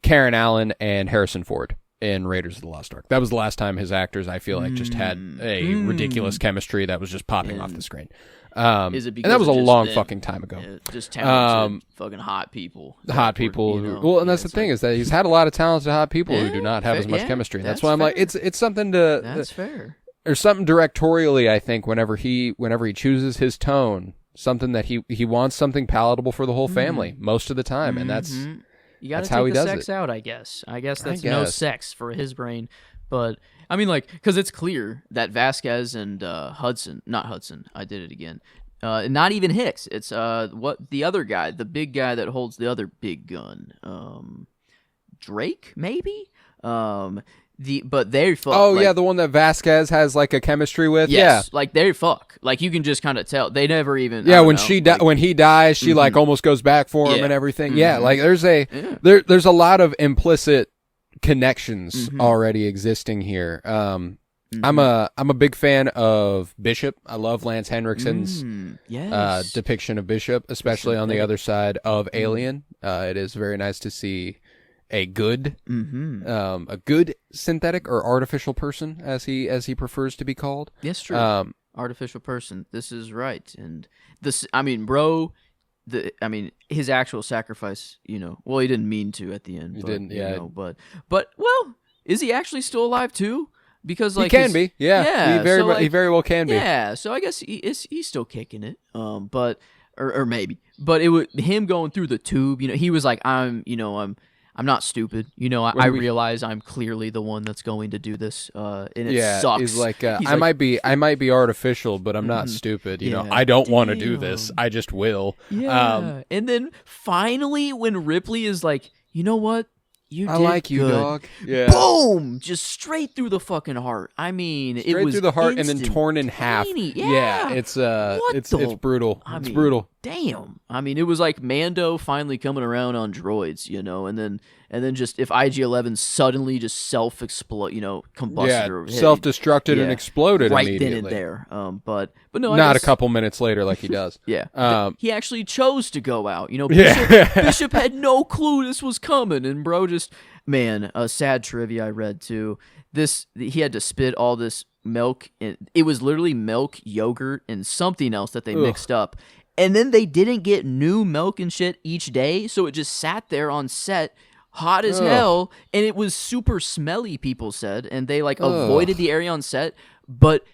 Speaker 1: Karen Allen and Harrison Ford in Raiders of the Lost Ark. That was the last time his actors, I feel like, just had a ridiculous chemistry that was just popping off the screen.
Speaker 2: Is it because
Speaker 1: and that was a long
Speaker 2: them,
Speaker 1: fucking time ago.
Speaker 2: Just talented, fucking hot people.
Speaker 1: Hot people. And that's the thing is that he's had a lot of talented hot people who do not have as much chemistry. That's why I'm like, it's something to.
Speaker 2: That's fair.
Speaker 1: Or something directorially, I think, whenever he chooses his tone, something that he wants something palatable for the whole family most of the time, and that's
Speaker 2: you got to
Speaker 1: how
Speaker 2: take
Speaker 1: he
Speaker 2: the
Speaker 1: does
Speaker 2: sex
Speaker 1: it.
Speaker 2: out. I guess that's no sex for his brain, but I mean, like, because it's clear that Vasquez and not Hudson, I did it again. Not even Hicks. It's what the other guy, the big guy that holds the other big gun, Drake maybe. But they fuck.
Speaker 1: Oh yeah, the one that Vasquez has like a chemistry with.
Speaker 2: Yes,
Speaker 1: yeah,
Speaker 2: like they fuck. Like you can just kind of tell. They never even.
Speaker 1: Yeah, when when he dies, she like almost goes back for him and everything. Yeah, like there's there's a lot of implicit connections already existing here. I'm a big fan of Bishop. I love Lance Henriksen's depiction of Bishop, especially on the other side of Alien. It is very nice to see a good synthetic or artificial person, as he prefers to be called.
Speaker 2: Yes, true. Artificial person. This is right, and this. I mean, bro. His actual sacrifice. Well, he didn't mean to at the end.
Speaker 1: He didn't. Yeah.
Speaker 2: But well, is he actually still alive too? Because like
Speaker 1: he can be. Yeah. He very well can be.
Speaker 2: Yeah. So I guess he's still kicking it. But or maybe. But it was him going through the tube. He was like, I'm not stupid. I realize I'm clearly the one that's going to do this, and it sucks.
Speaker 1: He's like, I might be artificial, but I'm not stupid. I don't want to do this. I just will.
Speaker 2: Yeah. And then finally, when Ripley is like, you know what? I
Speaker 1: like you,
Speaker 2: good.
Speaker 1: dog. Yeah.
Speaker 2: Boom! Just straight through the fucking heart. I mean, it was
Speaker 1: through the heart and then torn in half.
Speaker 2: Yeah.
Speaker 1: It's brutal. It's brutal.
Speaker 2: Damn. I mean, it was like Mando finally coming around on droids, and then just if IG-11 suddenly just self-explode, combusted or
Speaker 1: self-destructed and exploded
Speaker 2: right
Speaker 1: immediately.
Speaker 2: then and there. But no,
Speaker 1: not a couple minutes later like he does.
Speaker 2: Yeah. He actually chose to go out. Bishop had no clue this was coming, and bro just a sad trivia I read too. He had to spit all this milk. It was literally milk, yogurt, and something else that they mixed up. And then they didn't get new milk and shit each day, so it just sat there on set, hot as hell, and it was super smelly, people said, and they avoided the area on set. But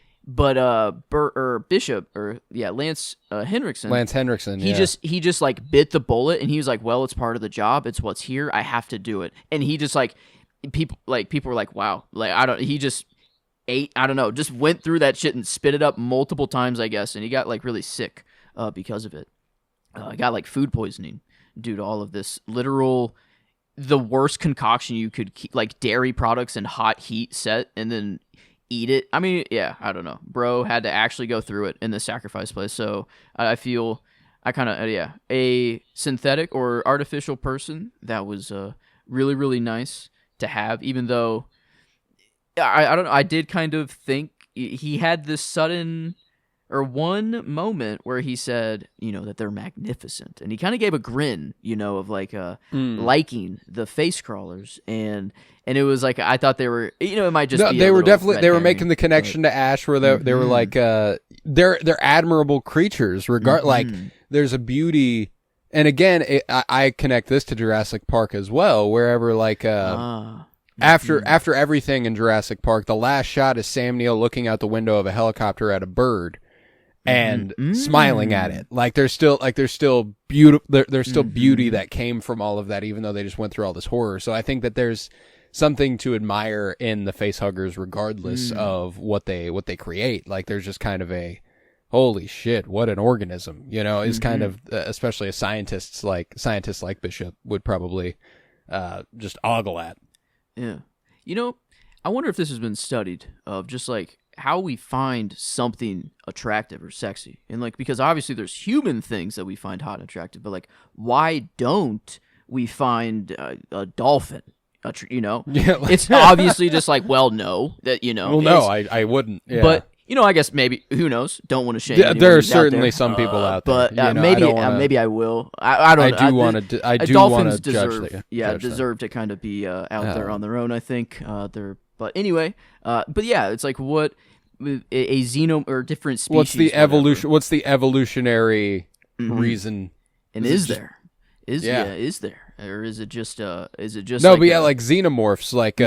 Speaker 2: Bishop Lance Henriksen. He just like bit the bullet, and he was like, well, it's part of the job. It's what's here. I have to do it. And he just people were like, wow, he just ate, I don't know, just went through that shit and spit it up multiple times, I guess, and he got really sick because of it. I got food poisoning due to all of this the worst concoction you could keep, dairy products in hot heat set and then eat it. I mean, yeah, I don't know. Bro had to actually go through it in the sacrifice place. So I feel a synthetic or artificial person that was really, really nice to have, even though I don't know. I did kind of think he had this sudden or one moment where he said, that they're magnificent. And he kind of gave a grin, of liking the face crawlers. And it was like, I thought they were, it might just be
Speaker 1: they were definitely, they were making the connection to Ash where they were like, they're admirable creatures. There's a beauty. And again, I connect this to Jurassic Park as well, wherever after everything in Jurassic Park, the last shot is Sam Neill looking out the window of a helicopter at a bird and smiling at it. There's still beautiful. There's still beauty that came from all of that, even though they just went through all this horror. So I think that there's something to admire in the facehuggers, regardless of what they create. There's just kind of a holy shit, what an organism, is kind of especially a scientist like Bishop would probably just ogle at.
Speaker 2: Yeah. I wonder if this has been studied of just how we find something attractive or sexy, and like because obviously there's human things that we find hot and attractive, but like why don't we find a dolphin? Yeah, it's obviously just like, well, no, that
Speaker 1: Well, no, I wouldn't. Yeah.
Speaker 2: But I guess maybe who knows? Don't want to shame.
Speaker 1: There are certainly some people out there,
Speaker 2: but maybe I will. I don't.
Speaker 1: I do want to. I do want to judge.
Speaker 2: Deserve to kind of be out there on their own. I think But anyway, but yeah, it's like what a xeno or different species.
Speaker 1: What's the evolution? What's the evolutionary reason?
Speaker 2: And is there? Is there? Or is it just
Speaker 1: no,
Speaker 2: like
Speaker 1: but like xenomorphs, like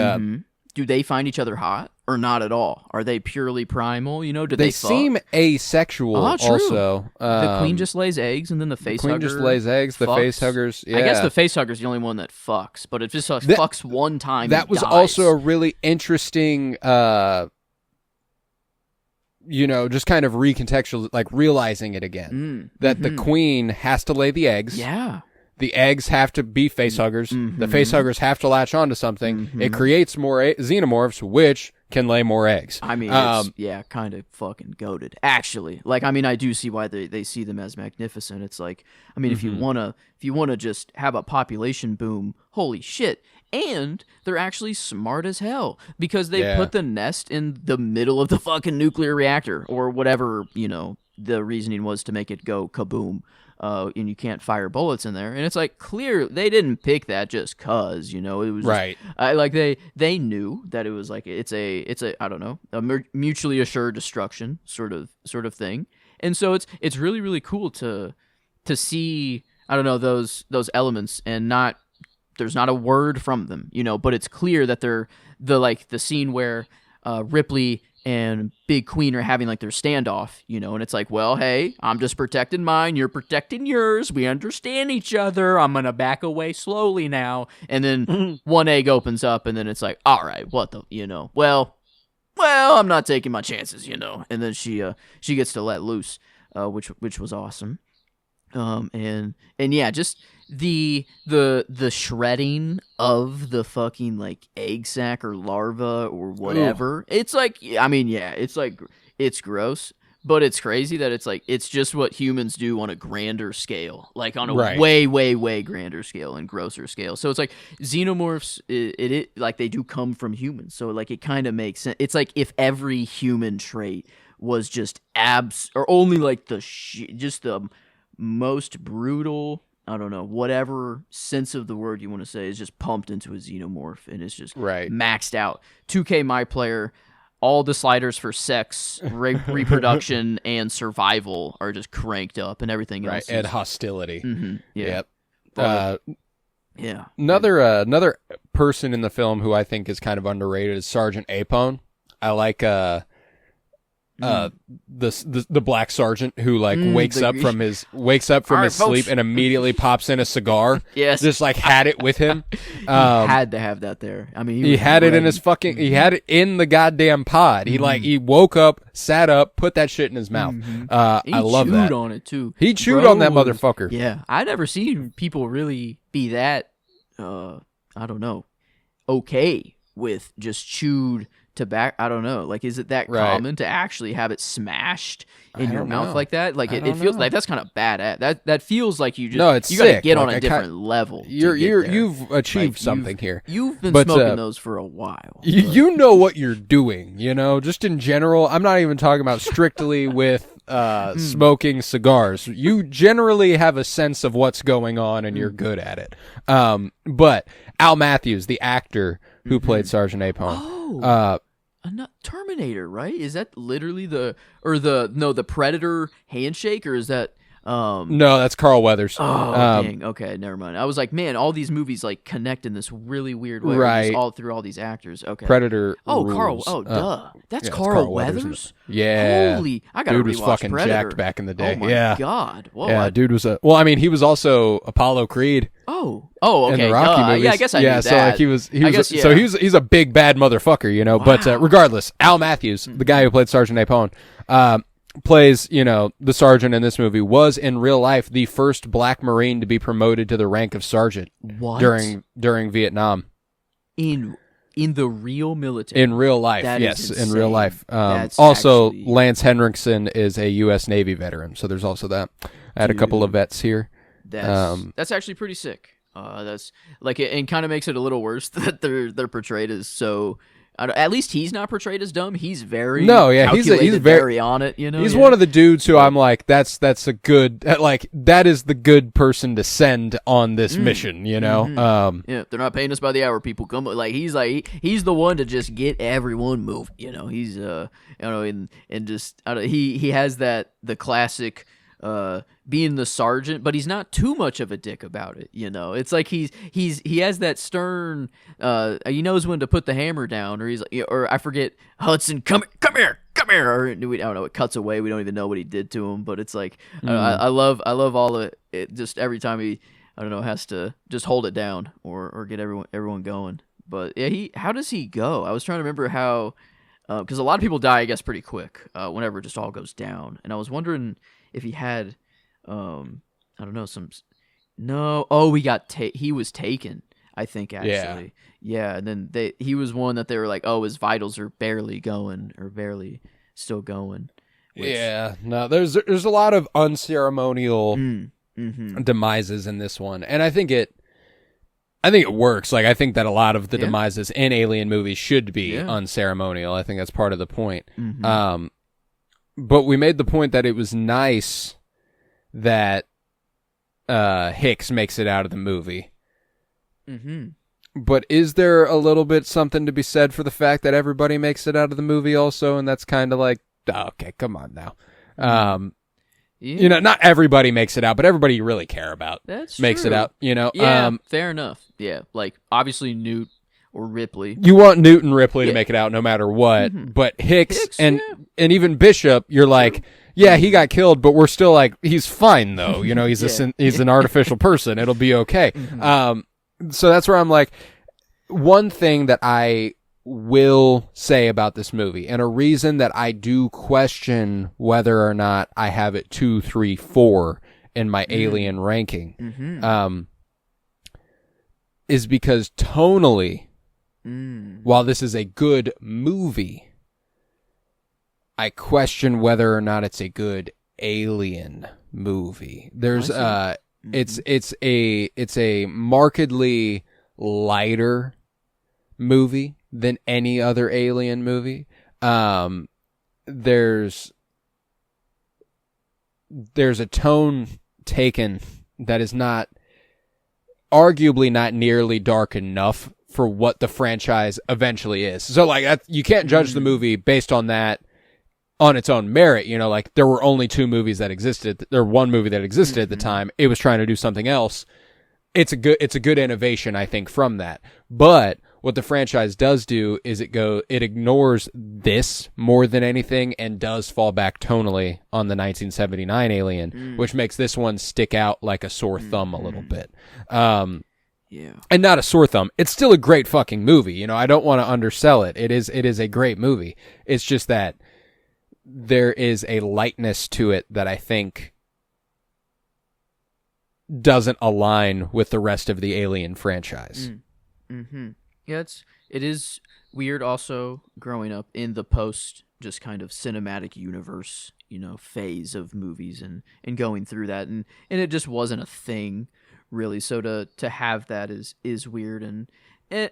Speaker 2: do they find each other hot or not at all? Are they purely primal? Do
Speaker 1: they
Speaker 2: fuck?
Speaker 1: seem asexual?
Speaker 2: Oh, true.
Speaker 1: Also,
Speaker 2: the queen just lays eggs, and then the facehugger
Speaker 1: just lays eggs. The facehuggers. Yeah.
Speaker 2: I guess the facehugger's the only one that fucks, but it just fucks one time.
Speaker 1: That was
Speaker 2: dies.
Speaker 1: Also a really interesting. Just kind of recontextual, like realizing it again. That the queen has to lay the eggs.
Speaker 2: Yeah.
Speaker 1: The eggs have to be facehuggers. The facehuggers have to latch onto something. It creates more xenomorphs, which can lay more eggs.
Speaker 2: I mean, it's, kind of fucking goated. Actually, like, I mean, I do see why they see them as magnificent. It's like, I mean, if you wanna just have a population boom, holy shit. And they're actually smart as hell because they put the nest in the middle of the fucking nuclear reactor or whatever, the reasoning was to make it go kaboom. And you can't fire bullets in there, and it's like clear they didn't pick that just cause it was
Speaker 1: right.
Speaker 2: Like they knew that it was like it's a I don't know, a mutually assured destruction sort of thing, and so it's really really cool to see I don't know those elements and there's not a word from them, but it's clear that they're the scene where Ripley and Big Queen are having like their standoff, and it's like, well, hey, I'm just protecting mine, you're protecting yours, we understand each other, I'm gonna back away slowly now, and then one egg opens up, and then it's like, all right, what the, well, I'm not taking my chances, and then she gets to let loose, which was awesome, and yeah, just the shredding of the fucking like egg sac or larva or whatever. Ooh. It's like, I mean, yeah, it's like it's gross, but it's crazy that it's like it's just what humans do on a grander scale, like on a way way grander scale and grosser scale. So it's like xenomorphs, it like they do come from humans, so like it kind of makes sense. It's like if every human trait was just or only like just the most brutal, I don't know, whatever sense of the word you want to say is just pumped into a xenomorph and it's just maxed out. 2K My Player, all the sliders for sex, reproduction, and survival are just cranked up, and everything else.
Speaker 1: And hostility.
Speaker 2: Mm-hmm. Yeah.
Speaker 1: Yep.
Speaker 2: Yeah.
Speaker 1: Another person in the film who I think is kind of underrated is Sergeant Apone. I like the black sergeant who like wakes up from his sleep and immediately pops in a cigar.
Speaker 2: Yes,
Speaker 1: just like had it with him.
Speaker 2: He had to have that there. I mean,
Speaker 1: he had it in his fucking. He had it in the goddamn pod. He woke up, sat up, put that shit in his mouth. I love that. He chewed
Speaker 2: on it too.
Speaker 1: He chewed on that motherfucker.
Speaker 2: Yeah, I never seen people really be that. I don't know. Okay with just chewed tobacco. I don't know. Like, is it that common to actually have it smashed in your mouth like that? Like, it feels like that's kind of bad. That feels like you just you got to get on a different level.
Speaker 1: You've achieved something here.
Speaker 2: You've been smoking those for a while.
Speaker 1: You know what you're doing. Just in general. I'm not even talking about strictly with smoking cigars. You generally have a sense of what's going on and you're good at it. But Al Matthews, the actor who played Sergeant Apone.
Speaker 2: Terminator, right? Is that literally the Predator handshake, or is that
Speaker 1: No, that's Carl Weathers.
Speaker 2: Oh, dang. Okay, never mind. I was like, man, all these movies like connect in this really weird way,
Speaker 1: right?
Speaker 2: All through all these actors. Okay,
Speaker 1: Predator.
Speaker 2: Oh,
Speaker 1: rules.
Speaker 2: Carl. Oh, duh. That's Carl Weathers.
Speaker 1: Yeah.
Speaker 2: Holy, I gotta
Speaker 1: dude was
Speaker 2: rewatch
Speaker 1: fucking
Speaker 2: Predator.
Speaker 1: jacked back in the day.
Speaker 2: Oh my god. Whoa,
Speaker 1: yeah, dude was well, I mean, he was also Apollo Creed.
Speaker 2: Oh, okay.
Speaker 1: In the Rocky movies.
Speaker 2: Yeah, I guess I knew that.
Speaker 1: So like he's a big bad motherfucker, you know. Wow. But regardless, Al Matthews, the guy who played Sergeant Apone, plays, the sergeant in this movie, was in real life the first black Marine to be promoted to the rank of sergeant.
Speaker 2: What?
Speaker 1: during Vietnam.
Speaker 2: In in the real military.
Speaker 1: In real life,
Speaker 2: That
Speaker 1: yes,
Speaker 2: is
Speaker 1: in real
Speaker 2: insane.
Speaker 1: life.
Speaker 2: That's
Speaker 1: Also,
Speaker 2: actually-
Speaker 1: Lance Henriksen is a U.S. Navy veteran, so there's also that. I had a couple of vets here.
Speaker 2: That's actually pretty sick. That's like, and kind of makes it a little worse that they're portrayed as so. At least he's not portrayed as dumb. He's very
Speaker 1: he's
Speaker 2: very on it. You know,
Speaker 1: he's one of the dudes who I'm like, that's a good, like, that is the good person to send on this mission. You know,
Speaker 2: yeah, they're not paying us by the hour. People come he's the one to just get everyone moving. You know, he's and just he has the classic. Being the sergeant, but he's not too much of a dick about it. You know, it's like he has that stern. He knows when to put the hammer down, or he's like, or I forget, Hudson, come here, or I don't know. It cuts away. We don't even know what he did to him, but it's like I love all of it. Just every time he, I don't know, has to just hold it down or get everyone going. But yeah, how does he go? I was trying to remember how, because a lot of people die, I guess, pretty quick whenever it just all goes down, and I was wondering if he had, I don't know, he was taken, I think, actually. Yeah, and then he was one that they were like, oh, his vitals are barely going, or barely still going.
Speaker 1: Yeah, no, there's a lot of unceremonial demises in this one, and I think it works. Like, I think that a lot of the demises in Alien movies should be unceremonial. I think that's part of the point. But we made the point that it was nice that Hicks makes it out of the movie. But is there a little bit something to be said for the fact that everybody makes it out of the movie also, and that's kind of like, oh, okay, come on now. You know, not everybody makes it out, but everybody you really care about makes it out, you know?
Speaker 2: Yeah, fair enough. Yeah, like, obviously Newt or Ripley.
Speaker 1: You want Newt and Ripley to make it out no matter what, but Hicks and even Bishop, you're like, yeah, he got killed, but we're still like, he's fine though. You know, he's he's an artificial person. It'll be okay. So that's where I'm like, one thing that I will say about this movie, and a reason that I do question whether or not I have it 2, 3, 4 in my Alien ranking, is because tonally, while this is a good movie, I question whether or not it's a good Alien movie. There's it's a markedly lighter movie than any other Alien movie. There's a tone taken that is arguably not nearly dark enough for what the franchise eventually is. So, like, you can't judge the movie based on that on its own merit. You know, like, there were only 2 movies that existed. There were one movie that existed at the time. It was trying to do something else. It's a good innovation, I think, from that. But what the franchise does do is it ignores this more than anything and does fall back tonally on the 1979 Alien, which makes this one stick out like a sore thumb a little bit.
Speaker 2: Yeah.
Speaker 1: And not a sore thumb. It's still a great fucking movie. You know, I don't want to undersell it. It is a great movie. It's just that there is a lightness to it that I think doesn't align with the rest of the Alien franchise.
Speaker 2: Yeah, it is weird also growing up in the post just kind of cinematic universe, you know, phase of movies and going through that, and it just wasn't a thing really. So to have that is weird,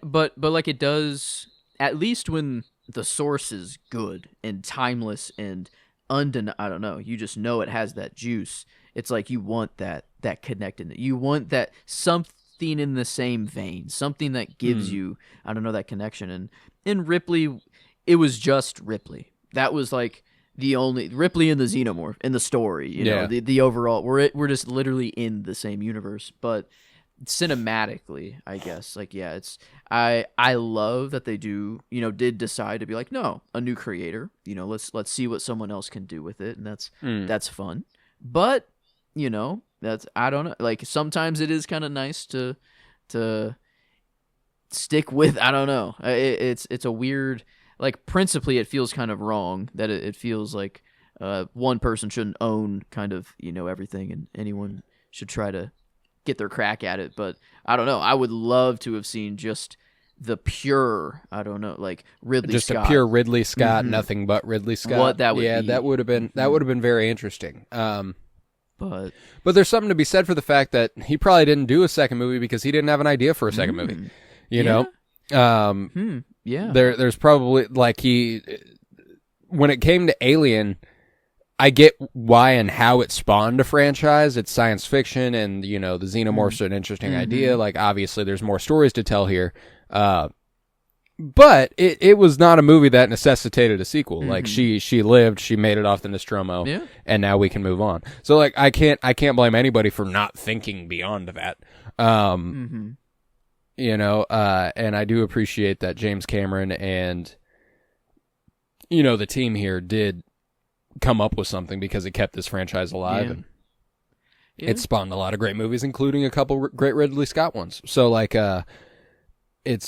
Speaker 2: but like, it does, at least when the source is good and timeless and I don't know, you just know it has that juice. It's like you want that connectedness. You want that something in the same vein, something that gives you, I don't know, that connection. And in Ripley, it was just Ripley. That was like the only Ripley and the Xenomorph in the story. You know, the overall, we're just literally in the same universe. But cinematically, I guess, like, yeah, it's I love that they did decide to be like, no, a new creator. You know, let's see what someone else can do with it, and that's fun. But you know, that's, I don't know, like, sometimes it is kind of nice to stick with, I don't know, it's a weird, like, principally it feels kind of wrong that it feels like one person shouldn't own kind of, you know, everything, and anyone should try to get their crack at it. But I don't know, I would love to have seen just the pure, I don't know, like Ridley
Speaker 1: just
Speaker 2: Scott.
Speaker 1: a pure Ridley Scott, nothing but Ridley Scott.
Speaker 2: What that would be.
Speaker 1: that would have been very interesting.
Speaker 2: But
Speaker 1: there's something to be said for the fact that he probably didn't do a second movie because he didn't have an idea for a second movie. You know, there's probably like when it came to Alien, I get why and how it spawned a franchise. It's science fiction, and the xenomorphs are an interesting idea. Like obviously, there's more stories to tell here. But it was not a movie that necessitated a sequel. Like she lived, she made it off the Nostromo, and now we can move on. So like I can't blame anybody for not thinking beyond that. And I do appreciate that James Cameron and the team here did come up with something because it kept this franchise alive and it spawned a lot of great movies, including a couple great Ridley Scott ones. So like it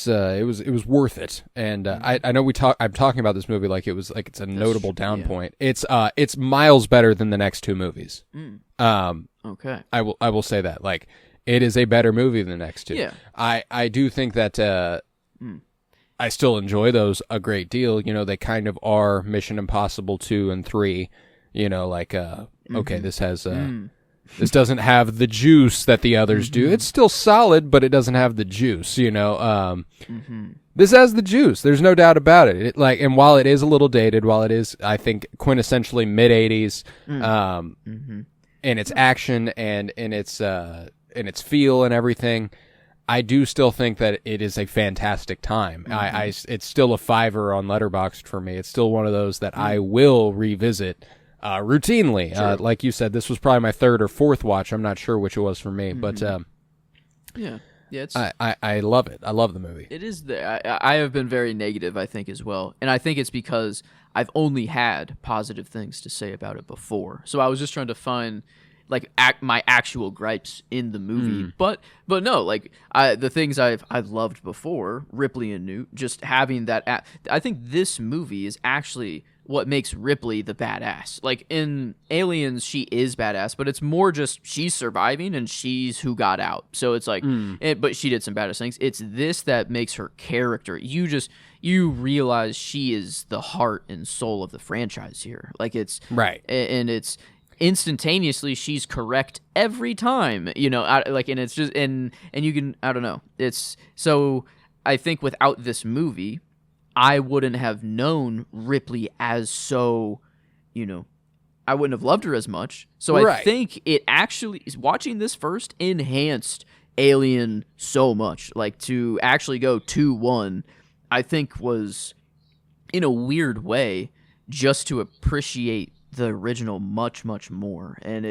Speaker 1: was worth it. And I know I'm talking about this movie like it's a notable down point. It's miles better than the next two movies.
Speaker 2: Okay.
Speaker 1: I will say that. Like it is a better movie than the next two.
Speaker 2: Yeah.
Speaker 1: I do think that I still enjoy those a great deal. They kind of are Mission Impossible 2 and 3. Okay, this has this doesn't have the juice that the others do. It's still solid, but it doesn't have the juice. This has the juice. There's no doubt about it. And while it is a little dated, while it is, I think, quintessentially mid '80s, in its action and in its feel and everything, I do still think that it is a fantastic time. It's still a 5 on Letterboxd for me. It's still one of those that I will revisit routinely.
Speaker 2: Sure.
Speaker 1: Like you said, this was probably my third or fourth watch. I'm not sure which it was for me, but
Speaker 2: it's
Speaker 1: I love it. I love the movie.
Speaker 2: It is I have been very negative, I think, as well, and I think it's because I've only had positive things to say about it before. So I was just trying to find my actual gripes in the movie, but no, the things I've loved before, Ripley and Newt, just having that. I think this movie is actually what makes Ripley the badass. Like in Aliens, she is badass, but it's more just she's surviving and she's who got out. So it's like, but she did some badass things. It's this that makes her character. You realize she is the heart and soul of the franchise here. Like it's
Speaker 1: right,
Speaker 2: and it's. Instantaneously she's correct every time, and it's just and you can, I don't know, it's so I think without this movie I wouldn't have known Ripley as so, I wouldn't have loved her as much. So I think it actually, watching this first, enhanced Alien so much. Like to actually go 2-1, I think was in a weird way just to appreciate the original much, much more. And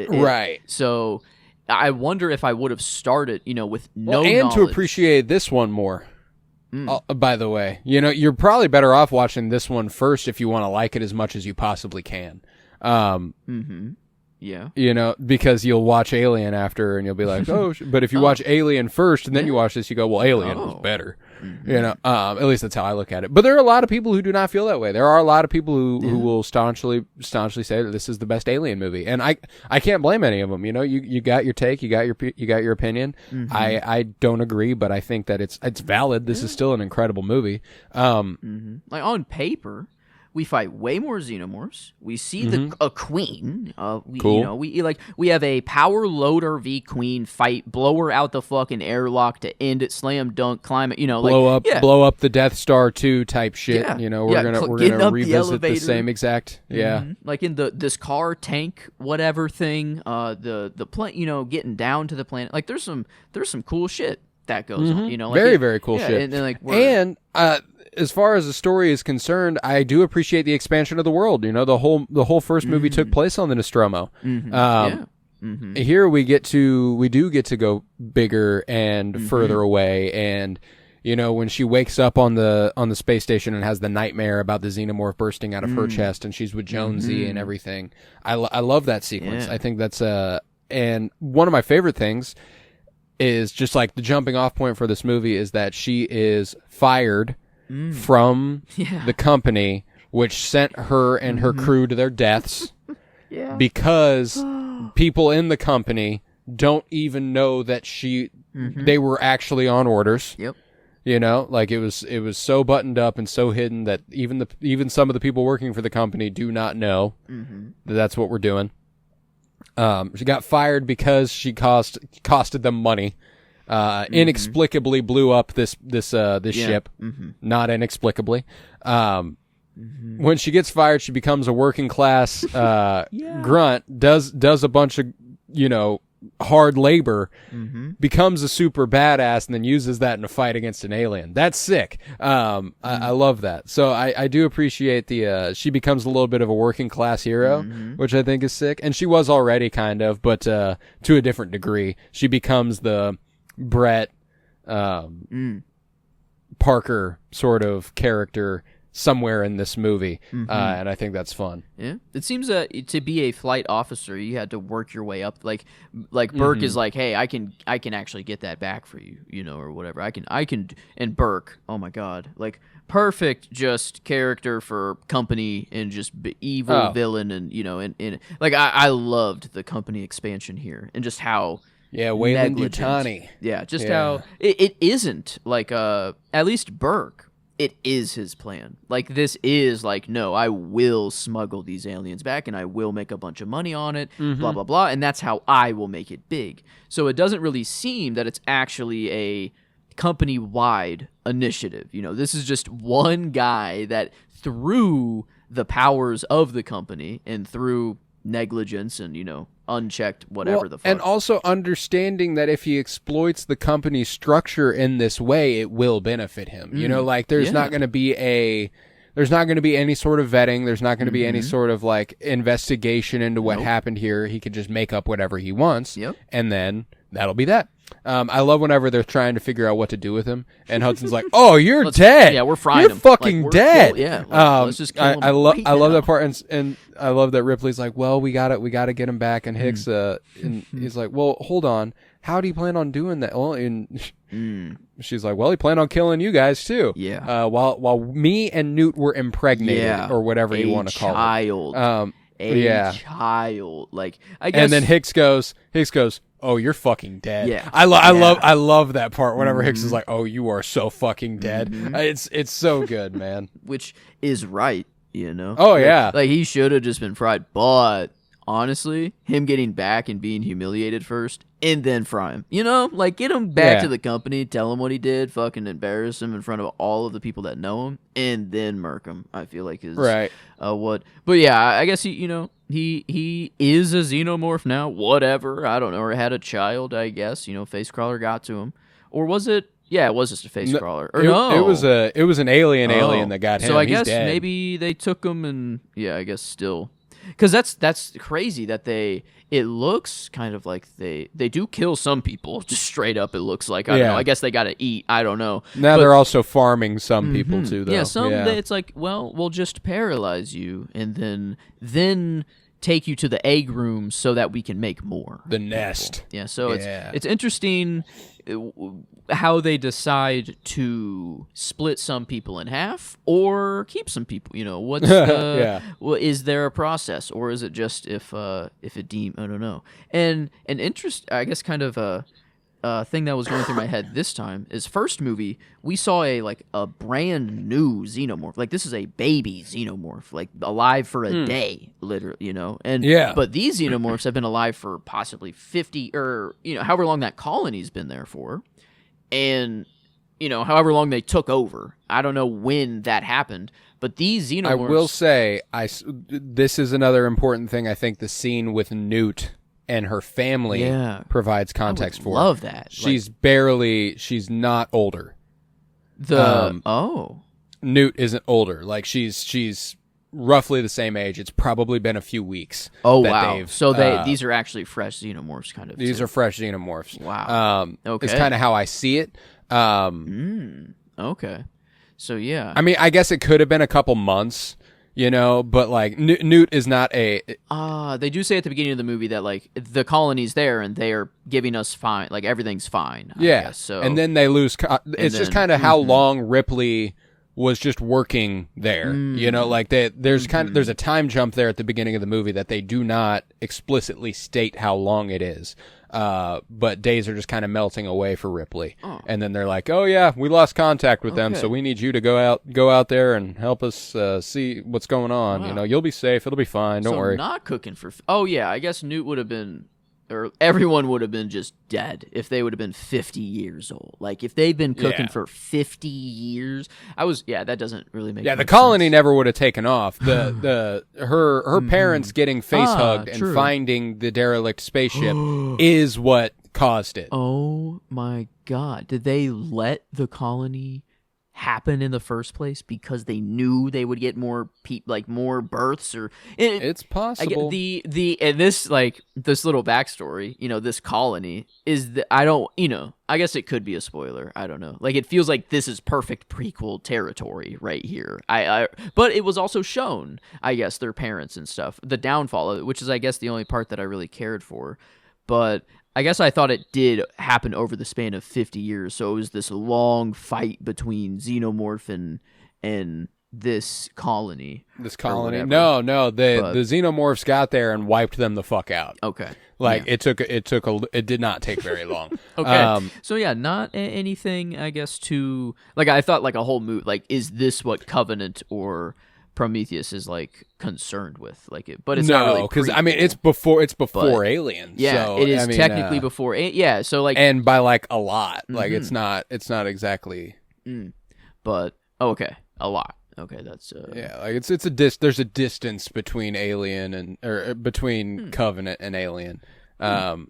Speaker 2: so I wonder if I would have started, with no knowledge.
Speaker 1: To appreciate this one more. By the way, you're probably better off watching this one first if you want to like it as much as you possibly can.
Speaker 2: Yeah.
Speaker 1: Because you'll watch Alien after and you'll be like, oh, but if you watch Alien first and then you watch this, you go, well, Alien was better. At least that's how I look at it. But there are a lot of people who do not feel that way. There are a lot of people who will staunchly say that this is the best Alien movie. And I can't blame any of them. You got your take, you got your opinion. I don't agree, but I think that it's valid. This is still an incredible movie.
Speaker 2: Like on paper, we fight way more xenomorphs. We see a queen.
Speaker 1: Cool.
Speaker 2: We have a power loader V queen fight, blow her out the fucking airlock to end it, slam dunk, climb it.
Speaker 1: Blow up the Death Star 2 type shit. Yeah. We're gonna revisit the same exact. Yeah.
Speaker 2: Like in this car tank whatever thing. The plane. Getting down to the planet. Like there's some cool shit that goes on.
Speaker 1: Very very cool shit.
Speaker 2: And
Speaker 1: as far as the story is concerned, I do appreciate the expansion of the world. The whole first movie took place on the Nostromo. Here we do get to go bigger and further away. And when she wakes up on the space station and has the nightmare about the xenomorph bursting out of her chest, and she's with Jonesy and everything. I love that sequence. I think that's and one of my favorite things is just like the jumping off point for this movie is that she is fired from the company which sent her and her crew to their deaths because people in the company don't even know that they were actually on orders.
Speaker 2: Yep.
Speaker 1: You know, like it was so buttoned up and so hidden that even some of the people working for the company do not know that that's what we're doing. She got fired because she costed them money. Inexplicably blew up this ship, not inexplicably. When she gets fired, she becomes a working class grunt, does a bunch of hard labor, becomes a super badass, and then uses that in a fight against an alien. That's sick. I love that. So I do appreciate she becomes a little bit of a working class hero, which I think is sick. And she was already kind of, but to a different degree. She becomes the Brett Parker sort of character somewhere in this movie, and I think that's fun.
Speaker 2: Yeah, it seems to be a flight officer, you had to work your way up. Like Burke is like, hey, I can actually get that back for you, or whatever. I can. And Burke, oh my god, like perfect, just character for company and just evil villain, and and like I loved the company expansion here and just how.
Speaker 1: Yeah, Weyland-Yutani.
Speaker 2: Yeah, just how it isn't like at least Burke. It is his plan. Like, this is like, no, I will smuggle these aliens back and I will make a bunch of money on it, blah, blah, blah. And that's how I will make it big. So it doesn't really seem that it's actually a company-wide initiative. This is just one guy that through the powers of the company and through negligence and, unchecked whatever the fuck.
Speaker 1: And also understanding that if he exploits the company's structure in this way, it will benefit him. Like there's not going to be any sort of vetting. There's not going to be any sort of like investigation into what happened here. He could just make up whatever he wants, and then that'll be that. I love whenever they're trying to figure out what to do with him, and Hudson's like, "Oh, you're dead.
Speaker 2: Yeah, we're frying
Speaker 1: You're
Speaker 2: him.
Speaker 1: fucking
Speaker 2: like,
Speaker 1: dead."
Speaker 2: Yeah, let's just kill him.
Speaker 1: I love that part, and I love that Ripley's like, "Well, we got to get him back," and Hicks, and he's like, "Well, hold on. How do you plan on doing that?" Well, and she's like, "Well, he planned on killing you guys too."
Speaker 2: Yeah.
Speaker 1: While me and Newt were impregnated, or whatever you want to call it.
Speaker 2: Child. Like, I guess.
Speaker 1: And then Hicks goes, "Oh, you're fucking dead."
Speaker 2: Yeah.
Speaker 1: I love that part whenever Hicks is like, "Oh, you are so fucking dead." It's so good, man.
Speaker 2: Which is right,
Speaker 1: Oh, yeah.
Speaker 2: Like he should have just been fried, but honestly, him getting back and being humiliated first and then fry him. Like get him back to the company, tell him what he did, fucking embarrass him in front of all of the people that know him, and then murk him. I feel like is
Speaker 1: right.
Speaker 2: But yeah, I guess he is a xenomorph now. Whatever, I don't know, or had a child. I guess face crawler got to him, or was it? Yeah, it was just a face crawler. Or no,
Speaker 1: it was an alien that got him.
Speaker 2: So I
Speaker 1: He's
Speaker 2: guess
Speaker 1: dead.
Speaker 2: maybe they took him, and I guess still. Because that's crazy that it looks kind of like they do kill some people, just straight up it looks like. I don't know. I guess they got to eat. I don't know.
Speaker 1: Now they're also farming some people too, though.
Speaker 2: Yeah, it's like, well, we'll just paralyze you and then take you to the egg room so that we can make more.
Speaker 1: The nest.
Speaker 2: Yeah, so it's interesting how they decide to split some people in half or keep some people. What's is there a process, or is it just if it deem? I don't know. And an interest, I guess, kind of a thing that was going through my head this time is first movie we saw a brand new xenomorph. Like this is a baby xenomorph, like alive for a day, literally, And but these xenomorphs have been alive for possibly 50 or however long that colony's been there for, and however long they took over. I don't know when that happened, but these xenomorphs. I
Speaker 1: will say, this is another important thing. I think the scene with Newt and her family provides context for.
Speaker 2: Love that.
Speaker 1: She's not older. Newt isn't older. Like she's roughly the same age. It's probably been a few weeks.
Speaker 2: Oh wow! So these are actually fresh xenomorphs, kind of.
Speaker 1: These are fresh xenomorphs.
Speaker 2: Wow. Okay.
Speaker 1: It's kind of how I see it.
Speaker 2: Okay. So yeah.
Speaker 1: I mean, I guess it could have been a couple months. But like Newt is not a.
Speaker 2: They do say at the beginning of the movie that like the colony's there and they are giving us fine, like everything's fine. I guess, so
Speaker 1: and then they lose. It's just kind of how long Ripley was just working there. Like there's there's a time jump there at the beginning of the movie that they do not explicitly state how long it is. but days are just kind of melting away for Ripley. And then they're like, oh yeah, we lost contact with them, so we need you to go out there and help us see what's going on. You know, you'll be safe, it'll be fine, don't worry.
Speaker 2: Not cooking for I guess Newt would have been, or everyone would have been just dead if they would have been 50 years old. Like, if they'd been cooking for 50 years, that doesn't really make sense.
Speaker 1: The colony never would have taken off. Her parents getting face hugged and finding the derelict spaceship is what caused it.
Speaker 2: Oh my God. Did they let the colony happen in the first place because they knew they would get more more births? Or
Speaker 1: it's possible.
Speaker 2: This little backstory, this colony is I guess it could be a spoiler, I don't know, like it feels like this is perfect prequel territory right here. But it was also shown, I guess, their parents and stuff, the downfall of it, which is I guess the only part that I really cared for. But I guess I thought it did happen over the span of 50 years, so it was this long fight between Xenomorph and this colony.
Speaker 1: No, the Xenomorphs got there and wiped them the fuck out.
Speaker 2: Okay.
Speaker 1: It did not take very long.
Speaker 2: Okay. So yeah, not anything, I guess, too, like I thought like a whole movie, like, is this what Covenant or Prometheus is like concerned with, like it, but it's not really,
Speaker 1: because I mean it's before Aliens.
Speaker 2: Yeah,
Speaker 1: so,
Speaker 2: it is technically before. So like,
Speaker 1: and by like a lot, like it's not exactly.
Speaker 2: But okay, a lot. Okay, that's
Speaker 1: like there's a distance between Alien between Covenant and Alien.
Speaker 2: But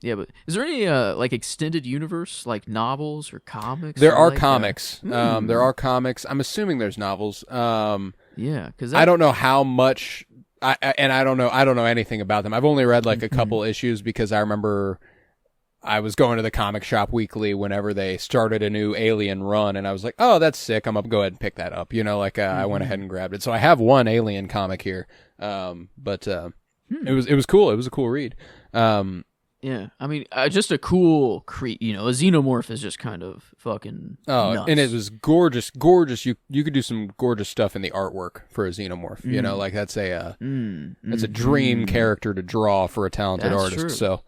Speaker 2: is there any like extended universe, like novels or comics?
Speaker 1: There are comics. There are comics. I'm assuming there's novels.
Speaker 2: Because
Speaker 1: I don't know how much. I don't know anything about them. I've only read like a couple issues because I remember I was going to the comic shop weekly whenever they started a new Alien run, and I was like, "Oh, that's sick! I'm gonna go ahead and pick that up." I went ahead and grabbed it. So I have one Alien comic here, but it was cool. It was a cool read.
Speaker 2: Yeah, I mean, just a cool a xenomorph is just kind of fucking nuts.
Speaker 1: And it was gorgeous. You could do some gorgeous stuff in the artwork for a xenomorph. Like that's a dream character to draw for a talented artist. True. So.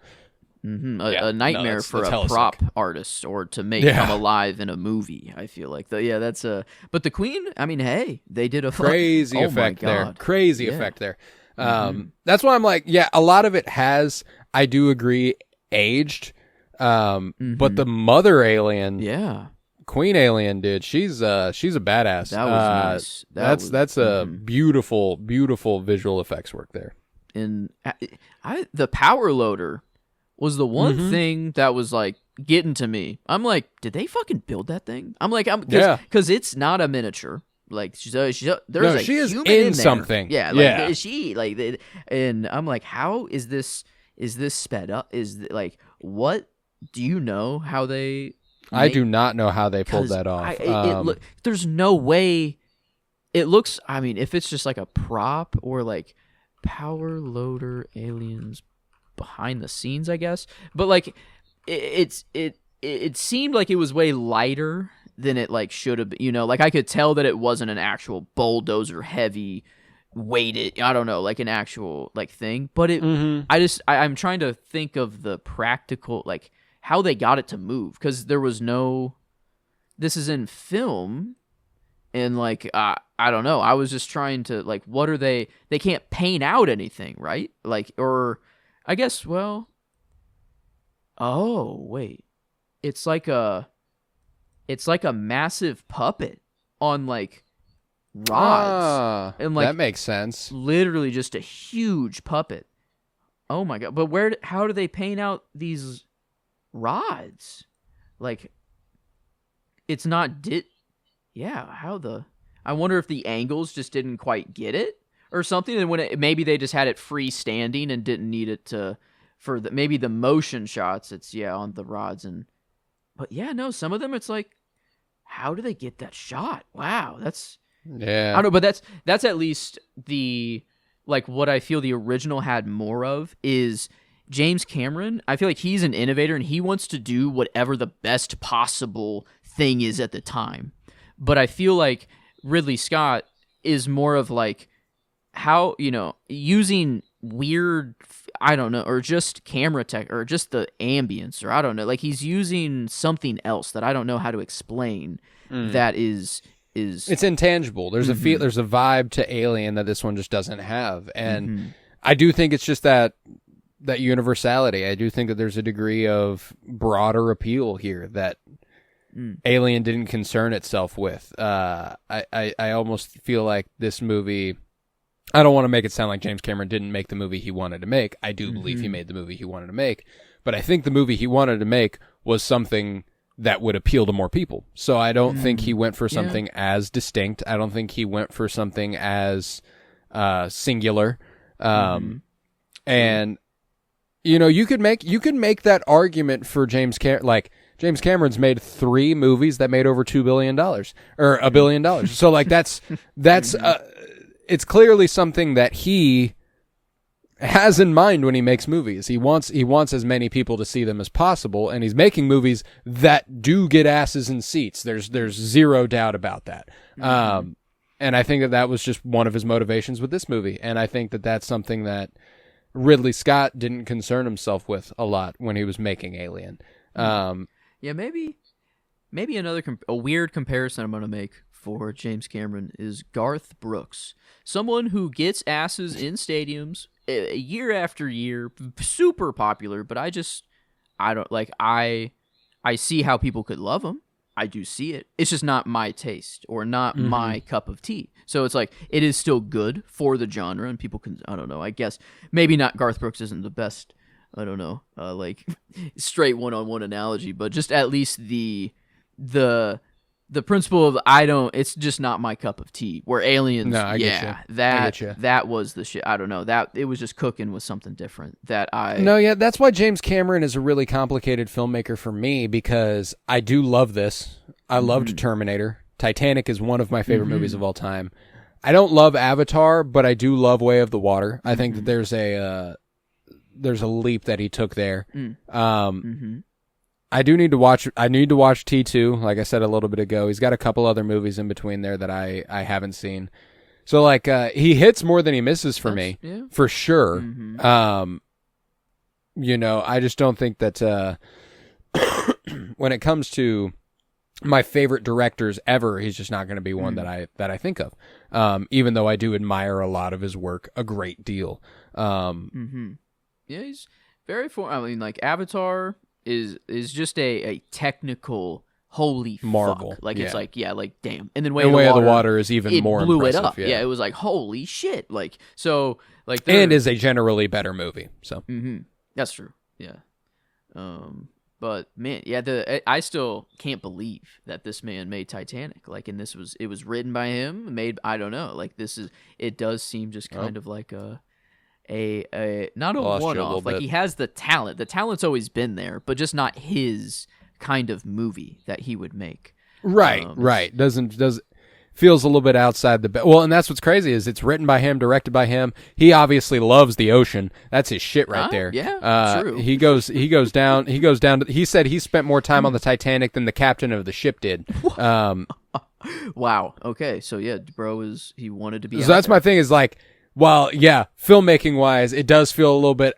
Speaker 2: A nightmare for a prop artist, or to make come alive in a movie. I feel like that's a. But the Queen, I mean, hey, they did a
Speaker 1: crazy effect there. Crazy effect there. That's why I'm like, a lot of it has, I do agree, aged. But the mother alien, Queen Alien, dude, she's a badass.
Speaker 2: That was nice.
Speaker 1: That's a beautiful, beautiful visual effects work there.
Speaker 2: And the power loader was the one thing that was like getting to me. I'm like, did they fucking build that thing? I'm like, because it's not a miniature. Like she is
Speaker 1: in
Speaker 2: there.
Speaker 1: something.
Speaker 2: Yeah, like is she like? And I'm like, how is this? Is this sped up? What do you know how they?
Speaker 1: I do not know how they pulled that off.
Speaker 2: There's no way. It looks. I mean, if it's just like a prop or like power loader aliens behind the scenes, I guess. But like, it seemed like it was way lighter than it like should have been. Like I could tell that it wasn't an actual bulldozer heavy weighted, I don't know, like an actual like thing. But I'm trying to think of the practical, like how they got it to move, because there was no. This is in film, and like I don't know. I was just trying to like, what are they? They can't paint out anything, right? Like, or I guess, well. Oh wait, it's like a massive puppet on like rods, and like
Speaker 1: that makes sense.
Speaker 2: Literally just a huge puppet. Oh my god! But how do they paint out these rods? Like, it's not I wonder if the angles just didn't quite get it or something, and maybe they just had it freestanding and didn't need it to. For maybe the motion shots, it's on the rods, but some of them it's like, how do they get that shot? Wow, that's I don't know, but that's at least the like what I feel the original had more of is James Cameron. I feel like he's an innovator and he wants to do whatever the best possible thing is at the time, but I feel like Ridley Scott is more of like how using weird, I don't know, or just camera tech, or just the ambience, or I don't know. Like he's using something else that I don't know how to explain. That is
Speaker 1: it's intangible. There's a feel, there's a vibe to Alien that this one just doesn't have, and I do think it's just that universality. I do think that there's a degree of broader appeal here that Alien didn't concern itself with. I almost feel like this movie, I don't want to make it sound like James Cameron didn't make the movie he wanted to make. I do believe he made the movie he wanted to make, but I think the movie he wanted to make was something that would appeal to more people. So I don't think he went for something as distinct. I don't think he went for something as singular. And you could make that argument for James Cameron. Like James Cameron's made 3 movies that made over $2 billion or $1 billion. So like that's it's clearly something that he has in mind when he makes movies. He wants as many people to see them as possible, and he's making movies that do get asses in seats. There's zero doubt about that. And I think that was just one of his motivations with this movie, and I think that that's something that Ridley Scott didn't concern himself with a lot when he was making Alien.
Speaker 2: Maybe another a weird comparison I'm going to make for James Cameron is Garth Brooks, someone who gets asses in stadiums year after year, super popular, but I see how people could love him. I do see it. It's just not my taste or not my cup of tea. So it's like, it is still good for the genre, and people can, I don't know, I guess maybe not, Garth Brooks isn't the best, I don't know, like straight one-on-one analogy, but just at least the principle of it's just not my cup of tea. Where Aliens, that was the shit. I don't know, that it was just cooking with something different.
Speaker 1: That's why James Cameron is a really complicated filmmaker for me, because I do love this. I loved Terminator. Titanic is one of my favorite movies of all time. I don't love Avatar, but I do love Way of the Water. I think that there's a leap that he took there. I need to watch T2, like I said a little bit ago. He's got a couple other movies in between there that I haven't seen. So like he hits more than he misses for me, for sure. I just don't think that when it comes to my favorite directors ever, he's just not going to be one that I think of. Even though I do admire a lot of his work a great deal.
Speaker 2: Yeah, he's very I mean, like Avatar is just a technical holy
Speaker 1: marvel.
Speaker 2: Fuck. Like it's like damn. And then
Speaker 1: Way of the Water is even more
Speaker 2: blew
Speaker 1: impressive.
Speaker 2: It up. Yeah, it was like holy shit. Like so like
Speaker 1: and is a generally better movie. So
Speaker 2: that's true. Yeah. But man, I still can't believe that this man made Titanic. Like, and it was written by him, I don't know. Like it does seem just kind of like a not a one-off. Like he has the talent. The talent's always been there, but just not his kind of movie that he would make.
Speaker 1: Right. Feels a little bit outside the well, and that's what's crazy is it's written by him, directed by him. He obviously loves the ocean. That's his shit right there.
Speaker 2: Yeah, true.
Speaker 1: He goes down. He said he spent more time on the Titanic than the captain of the ship did.
Speaker 2: Wow. Okay. So yeah, bro he wanted to be.
Speaker 1: So that's my thing is like, well, yeah, filmmaking wise, it does feel a little bit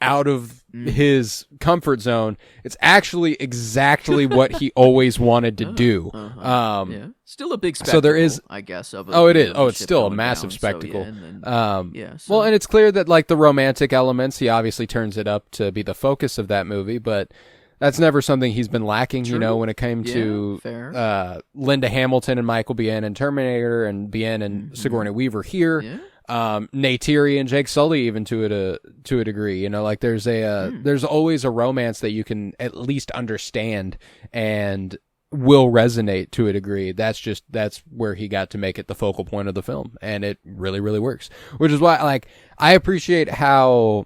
Speaker 1: out of his comfort zone. It's actually exactly what he always wanted to do.
Speaker 2: Yeah. Still a big spectacle,
Speaker 1: so there is,
Speaker 2: I guess. It
Speaker 1: is. It's still a massive spectacle.
Speaker 2: So,
Speaker 1: well, and it's clear that like the romantic elements, he obviously turns it up to be the focus of that movie, but that's never something he's been lacking, when it came to Linda Hamilton and Michael Biehn in Terminator, and Biehn and Sigourney Weaver here.
Speaker 2: Yeah.
Speaker 1: Neytiri and Jake Sully even to a degree, like there's there's always a romance that you can at least understand and will resonate to a degree. That's where he got to make it the focal point of the film, and it really, really works, which is why I appreciate how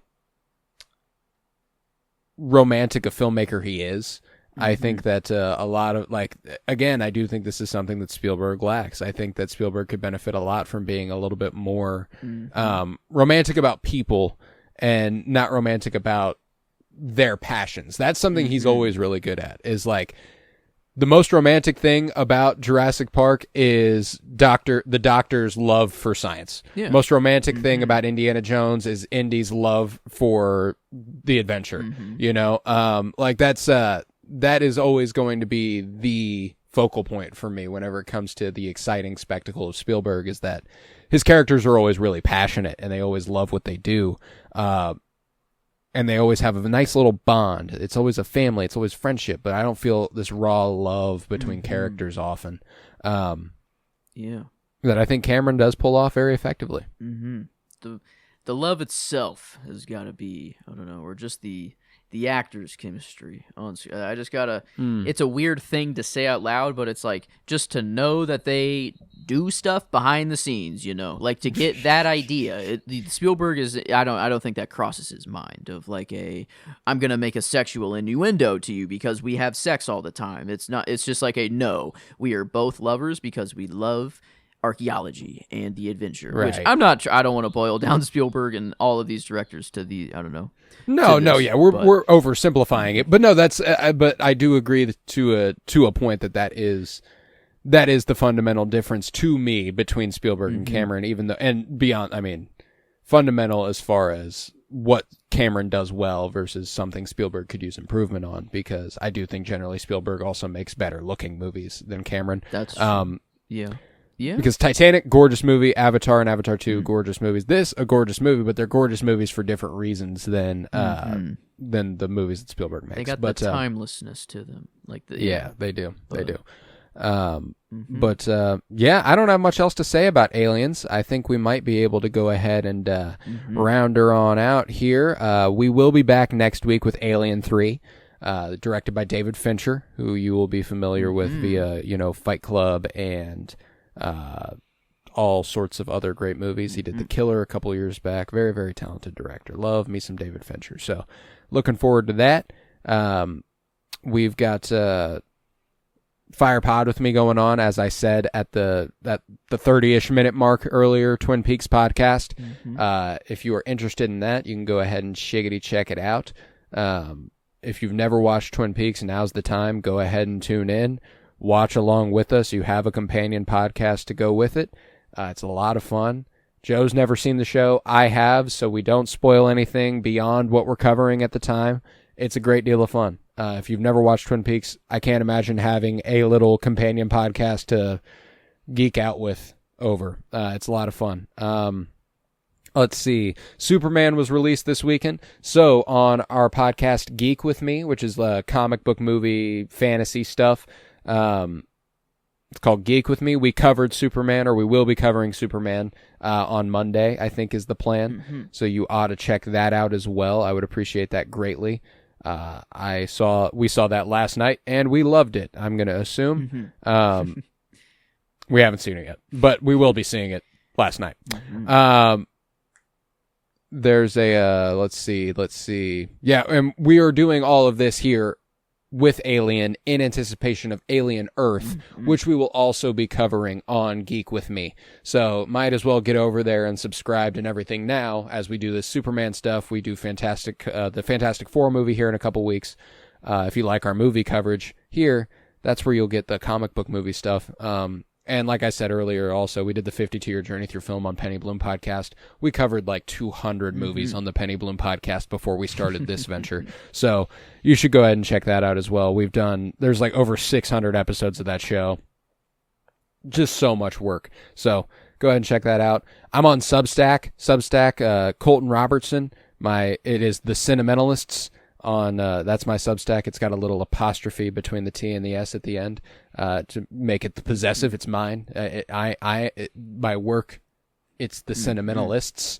Speaker 1: romantic a filmmaker he is. I think that a lot of again, I do think this is something that Spielberg lacks. I think that Spielberg could benefit a lot from being a little bit more romantic about people and not romantic about their passions. That's something he's always really good at, is like the most romantic thing about Jurassic Park is the Doctor's love for science.
Speaker 2: Yeah.
Speaker 1: Most romantic thing about Indiana Jones is Indy's love for the adventure. You know, like that is always going to be the focal point for me whenever it comes to the exciting spectacle of Spielberg, is that his characters are always really passionate and they always love what they do. And they always have a nice little bond. It's always a family. It's always friendship. But I don't feel this raw love between characters often. That I think Cameron does pull off very effectively.
Speaker 2: The love itself has got to be, I don't know, or just the actors' chemistry on screen. I just gotta. It's a weird thing to say out loud, but it's like just to know that they do stuff behind the scenes. You know, like to get that idea. Spielberg is. I don't think that crosses his mind of like I'm gonna make a sexual innuendo to you because we have sex all the time. It's not. It's just like no. We are both lovers because we love archaeology and the adventure.
Speaker 1: Right.
Speaker 2: Which I'm not. I don't want to boil down Spielberg and all of these directors to the. I don't know.
Speaker 1: No, we're oversimplifying it, but no, that's. But I do agree to a point that is the fundamental difference to me between Spielberg and Cameron, even though and beyond. I mean, fundamental as far as what Cameron does well versus something Spielberg could use improvement on, because I do think generally Spielberg also makes better looking movies than Cameron.
Speaker 2: That's yeah.
Speaker 1: Because Titanic, gorgeous movie. Avatar and Avatar 2, gorgeous movies. This, a gorgeous movie, but they're gorgeous movies for different reasons than the movies that Spielberg makes.
Speaker 2: They got the timelessness to them. Like
Speaker 1: they do. They do. But I don't have much else to say about Aliens. I think we might be able to go ahead and round her on out here. We will be back next week with Alien 3. Directed by David Fincher, who you will be familiar with via, Fight Club and all sorts of other great movies. He did The Killer a couple years back. Very, very talented director. Love me some David Fincher. So looking forward to that. We've got Fire Pod with me going on, as I said at the 30-ish minute mark earlier, Twin Peaks podcast. If you are interested in that, you can go ahead and shiggity check it out. If you've never watched Twin Peaks, now's the time. Go ahead and tune in. Watch along with us. You have a companion podcast to go with it. It's a lot of fun. Joe's never seen the show. I have, so we don't spoil anything beyond what we're covering at the time. It's a great deal of fun. If you've never watched Twin Peaks, I can't imagine having a little companion podcast to geek out with over. It's a lot of fun. Let's see. Superman was released this weekend. So on our podcast, Geek With Me, which is comic book movie fantasy stuff, it's called Geek With Me. We covered Superman, or we will be covering Superman on Monday, I think is the plan. So you ought to check that out as well. I would appreciate that greatly. We saw that last night, and we loved it, I'm going to assume. We haven't seen it yet, but we will be seeing it last night. There's a, let's see. Yeah, and we are doing all of this here with Alien in anticipation of Alien Earth, which we will also be covering on Geek With Me. So might as well get over there and subscribe and everything now as we do this Superman stuff. We do the Fantastic Four movie here in a couple weeks. If you like our movie coverage here, that's where you'll get the comic book movie stuff. And like I said earlier, also, we did the 52-year journey through film on Penny Bloom podcast. We covered like 200 movies on the Penny Bloom podcast before we started this venture. So you should go ahead and check that out as well. There's like over 600 episodes of that show. Just so much work. So go ahead and check that out. I'm on Substack. Colton Robertson. It is the Cinementalists. That's my Substack. It's got a little apostrophe between the T and the S at the end to make it possessive. It's mine. My work, it's the Cinementalists,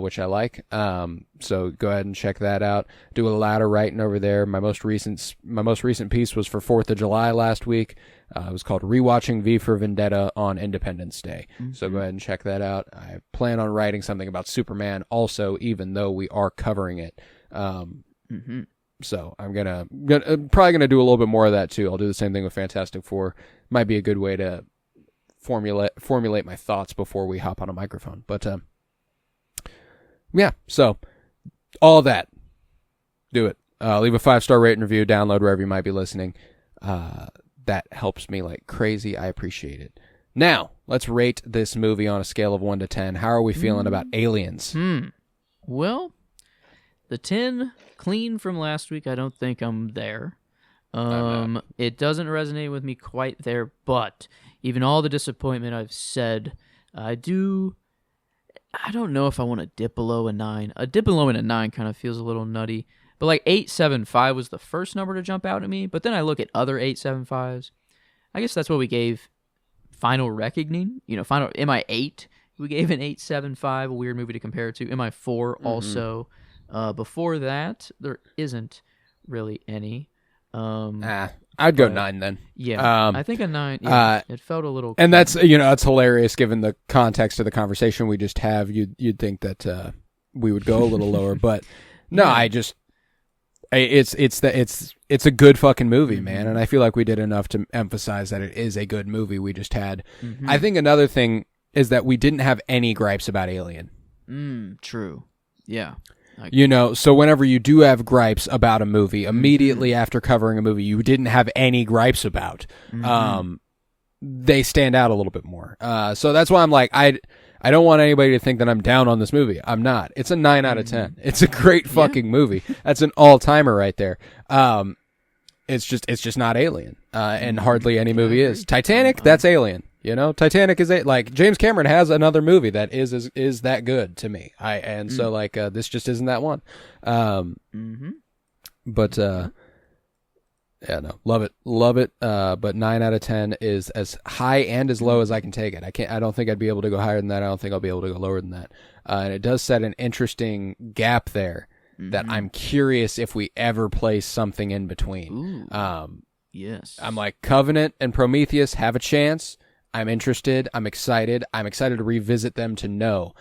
Speaker 1: which I like. So go ahead and check that out. Do a lot of writing over there. My most recent piece was for 4th of July last week. It was called Rewatching V for Vendetta on Independence Day. So go ahead and check that out. I plan on writing something about Superman also, even though we are covering it. So I'm probably gonna do a little bit more of that too. I'll do the same thing with Fantastic Four. Might be a good way to formulate my thoughts before we hop on a microphone. But yeah, so all that, do it. Leave a 5-star rate and review. Download wherever you might be listening. that helps me like crazy. I appreciate it. Now, let's rate this movie on a scale of 1 to 10. How are we feeling about Aliens?
Speaker 2: Well, the 10 clean from last week, I don't think I'm there. It doesn't resonate with me quite there, but even all the disappointment I've said, I don't know if I want to dip below a 9. A dip below a 9 kind of feels a little nutty. But like 8.75 was the first number to jump out at me, but then I look at other 8.75s. I guess that's what we gave Final Reckoning. Final MI8, we gave an 8.75, a weird movie to compare it to. MI4 also. Before that, there isn't really any.
Speaker 1: I'd go 9 then.
Speaker 2: Yeah, I think a 9. Yeah, it felt a little.
Speaker 1: And that's it's hilarious given the context of the conversation we just have. You'd think that we would go a little lower, but no, yeah. It's a good fucking movie, man, and I feel like we did enough to emphasize that it is a good movie. We just had. I think another thing is that we didn't have any gripes about Alien.
Speaker 2: True. Yeah.
Speaker 1: So whenever you do have gripes about a movie, immediately after covering a movie you didn't have any gripes about, they stand out a little bit more. So that's why I'm like, I don't want anybody to think that I'm down on this movie. I'm not. It's a 9 out of 10. It's a great fucking movie. That's an all-timer right there. It's just not Alien, and hardly any movie is. Titanic, that's Alien. Titanic is like James Cameron has another movie that is that good to me. So like this just isn't that one. But yeah, no, love it. But 9 out of 10 is as high and as low as I can take it. I don't think I'd be able to go higher than that. I don't think I'll be able to go lower than that. And it does set an interesting gap there that I'm curious if we ever place something in between.
Speaker 2: Yes.
Speaker 1: I'm like, Covenant and Prometheus have a chance. I'm interested. I'm excited. I'm excited to revisit them to know,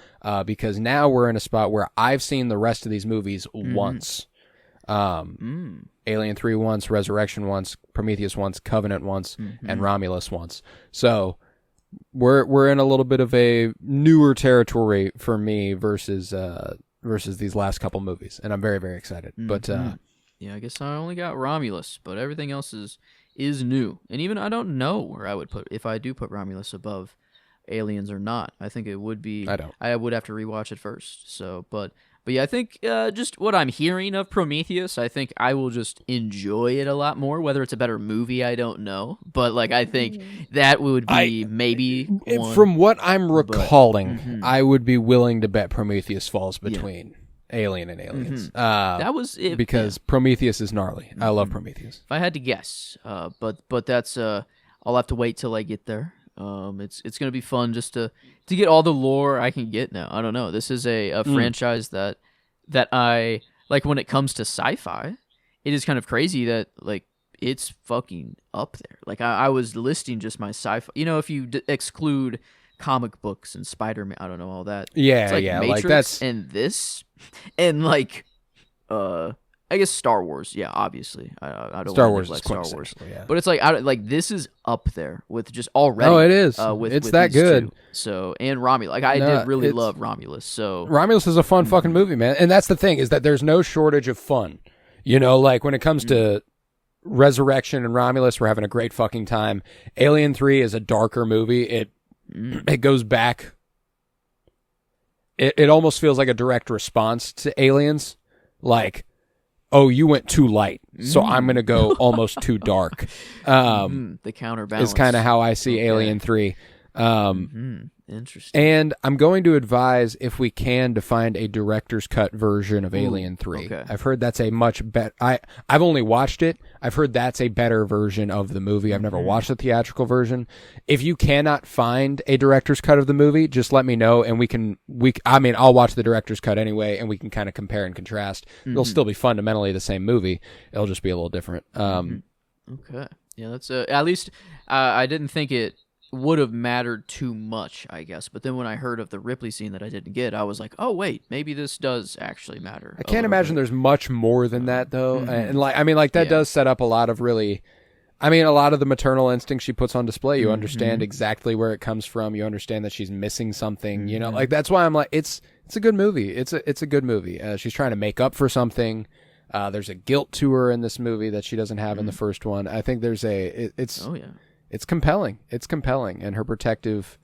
Speaker 1: because now we're in a spot where I've seen the rest of these movies once. Alien 3 once, Resurrection once, Prometheus once, Covenant once, and Romulus once. So we're in a little bit of a newer territory for me versus these last couple movies, and I'm very, very excited. But
Speaker 2: yeah, I guess I only got Romulus, but everything else is new. And even I don't know where I would put, if I do put Romulus above Aliens or not. I think it would be. I would have to rewatch it first. So, but yeah, I think just what I'm hearing of Prometheus, I think I will just enjoy it a lot more. Whether it's a better movie, I don't know. But like, I think that would be maybe one.
Speaker 1: From what I'm recalling, I would be willing to bet Prometheus falls between Alien and Aliens.
Speaker 2: That was it,
Speaker 1: because Prometheus is gnarly. I love Prometheus.
Speaker 2: If I had to guess, but that's I'll have to wait till I get there. It's gonna be fun just to get all the lore I can get now. I don't know. This is a franchise that I like. When it comes to sci-fi, it is kind of crazy that like it's fucking up there. Like I was listing just my sci-fi. If you exclude comic books and Spider-Man, I don't know all that.
Speaker 1: Yeah,
Speaker 2: it's like Matrix
Speaker 1: like that's
Speaker 2: and this, and like I guess Star Wars. Yeah, obviously. I don't
Speaker 1: Star Wars
Speaker 2: like
Speaker 1: is
Speaker 2: Star Wars,
Speaker 1: yeah.
Speaker 2: But it's like this is up there with just already.
Speaker 1: Oh, it is.
Speaker 2: It's
Speaker 1: that good.
Speaker 2: Two. So and Romulus, like I did really love Romulus. So
Speaker 1: Romulus is a fun fucking movie, man. And that's the thing, is that there's no shortage of fun. Like when it comes to Resurrection and Romulus, we're having a great fucking time. Alien 3 is a darker movie. It goes back. It almost feels like a direct response to Aliens, like, oh, you went too light, so I'm going to go almost too dark.
Speaker 2: The counterbalance
Speaker 1: is kind of how I see Alien 3.
Speaker 2: Interesting.
Speaker 1: And I'm going to advise, if we can, to find a director's cut version of Alien 3.
Speaker 2: Okay.
Speaker 1: I've heard that's a much better... I've only watched it. I've heard that's a better version of the movie. I've never watched the theatrical version. If you cannot find a director's cut of the movie, just let me know, and I'll watch the director's cut anyway, and we can kind of compare and contrast. It'll still be fundamentally the same movie. It'll just be a little different.
Speaker 2: Okay. Yeah, that's at least I didn't think it would have mattered too much, I guess. But then when I heard of the Ripley scene that I didn't get, I was like, oh wait, maybe this does actually matter.
Speaker 1: I can't imagine there's much more than that though. And that does set up a lot of really, a lot of the maternal instinct she puts on display. You understand exactly where it comes from. You understand that she's missing something, like that's why I'm like, it's a good movie. It's a good movie. She's trying to make up for something. There's a guilt to her in this movie that she doesn't have in the first one. I think there's it's compelling. It's compelling, and her protective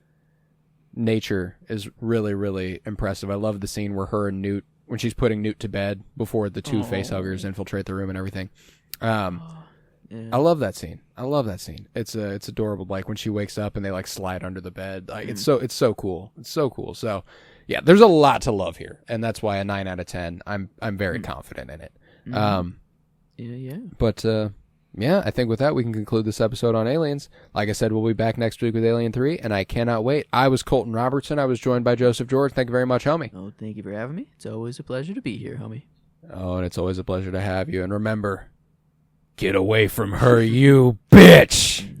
Speaker 1: nature is really, really impressive. I love the scene where her and Newt, when she's putting Newt to bed before the two facehuggers infiltrate the room and everything. I love that scene. It's adorable. Like when she wakes up and they like slide under the bed. Like it's so cool. It's so cool. So yeah, there's a lot to love here, and that's why a 9 out of 10. I'm very confident in it. But I think with that we can conclude this episode on Aliens. Like I said, we'll be back next week with Alien 3, and I cannot wait. I was Colton Robertson. I was joined by Joseph George. Thank you very much, homie.
Speaker 2: Oh, thank you for having me. It's always a pleasure to be here, homie.
Speaker 1: Oh, and it's always a pleasure to have you. And remember, get away from her, you bitch!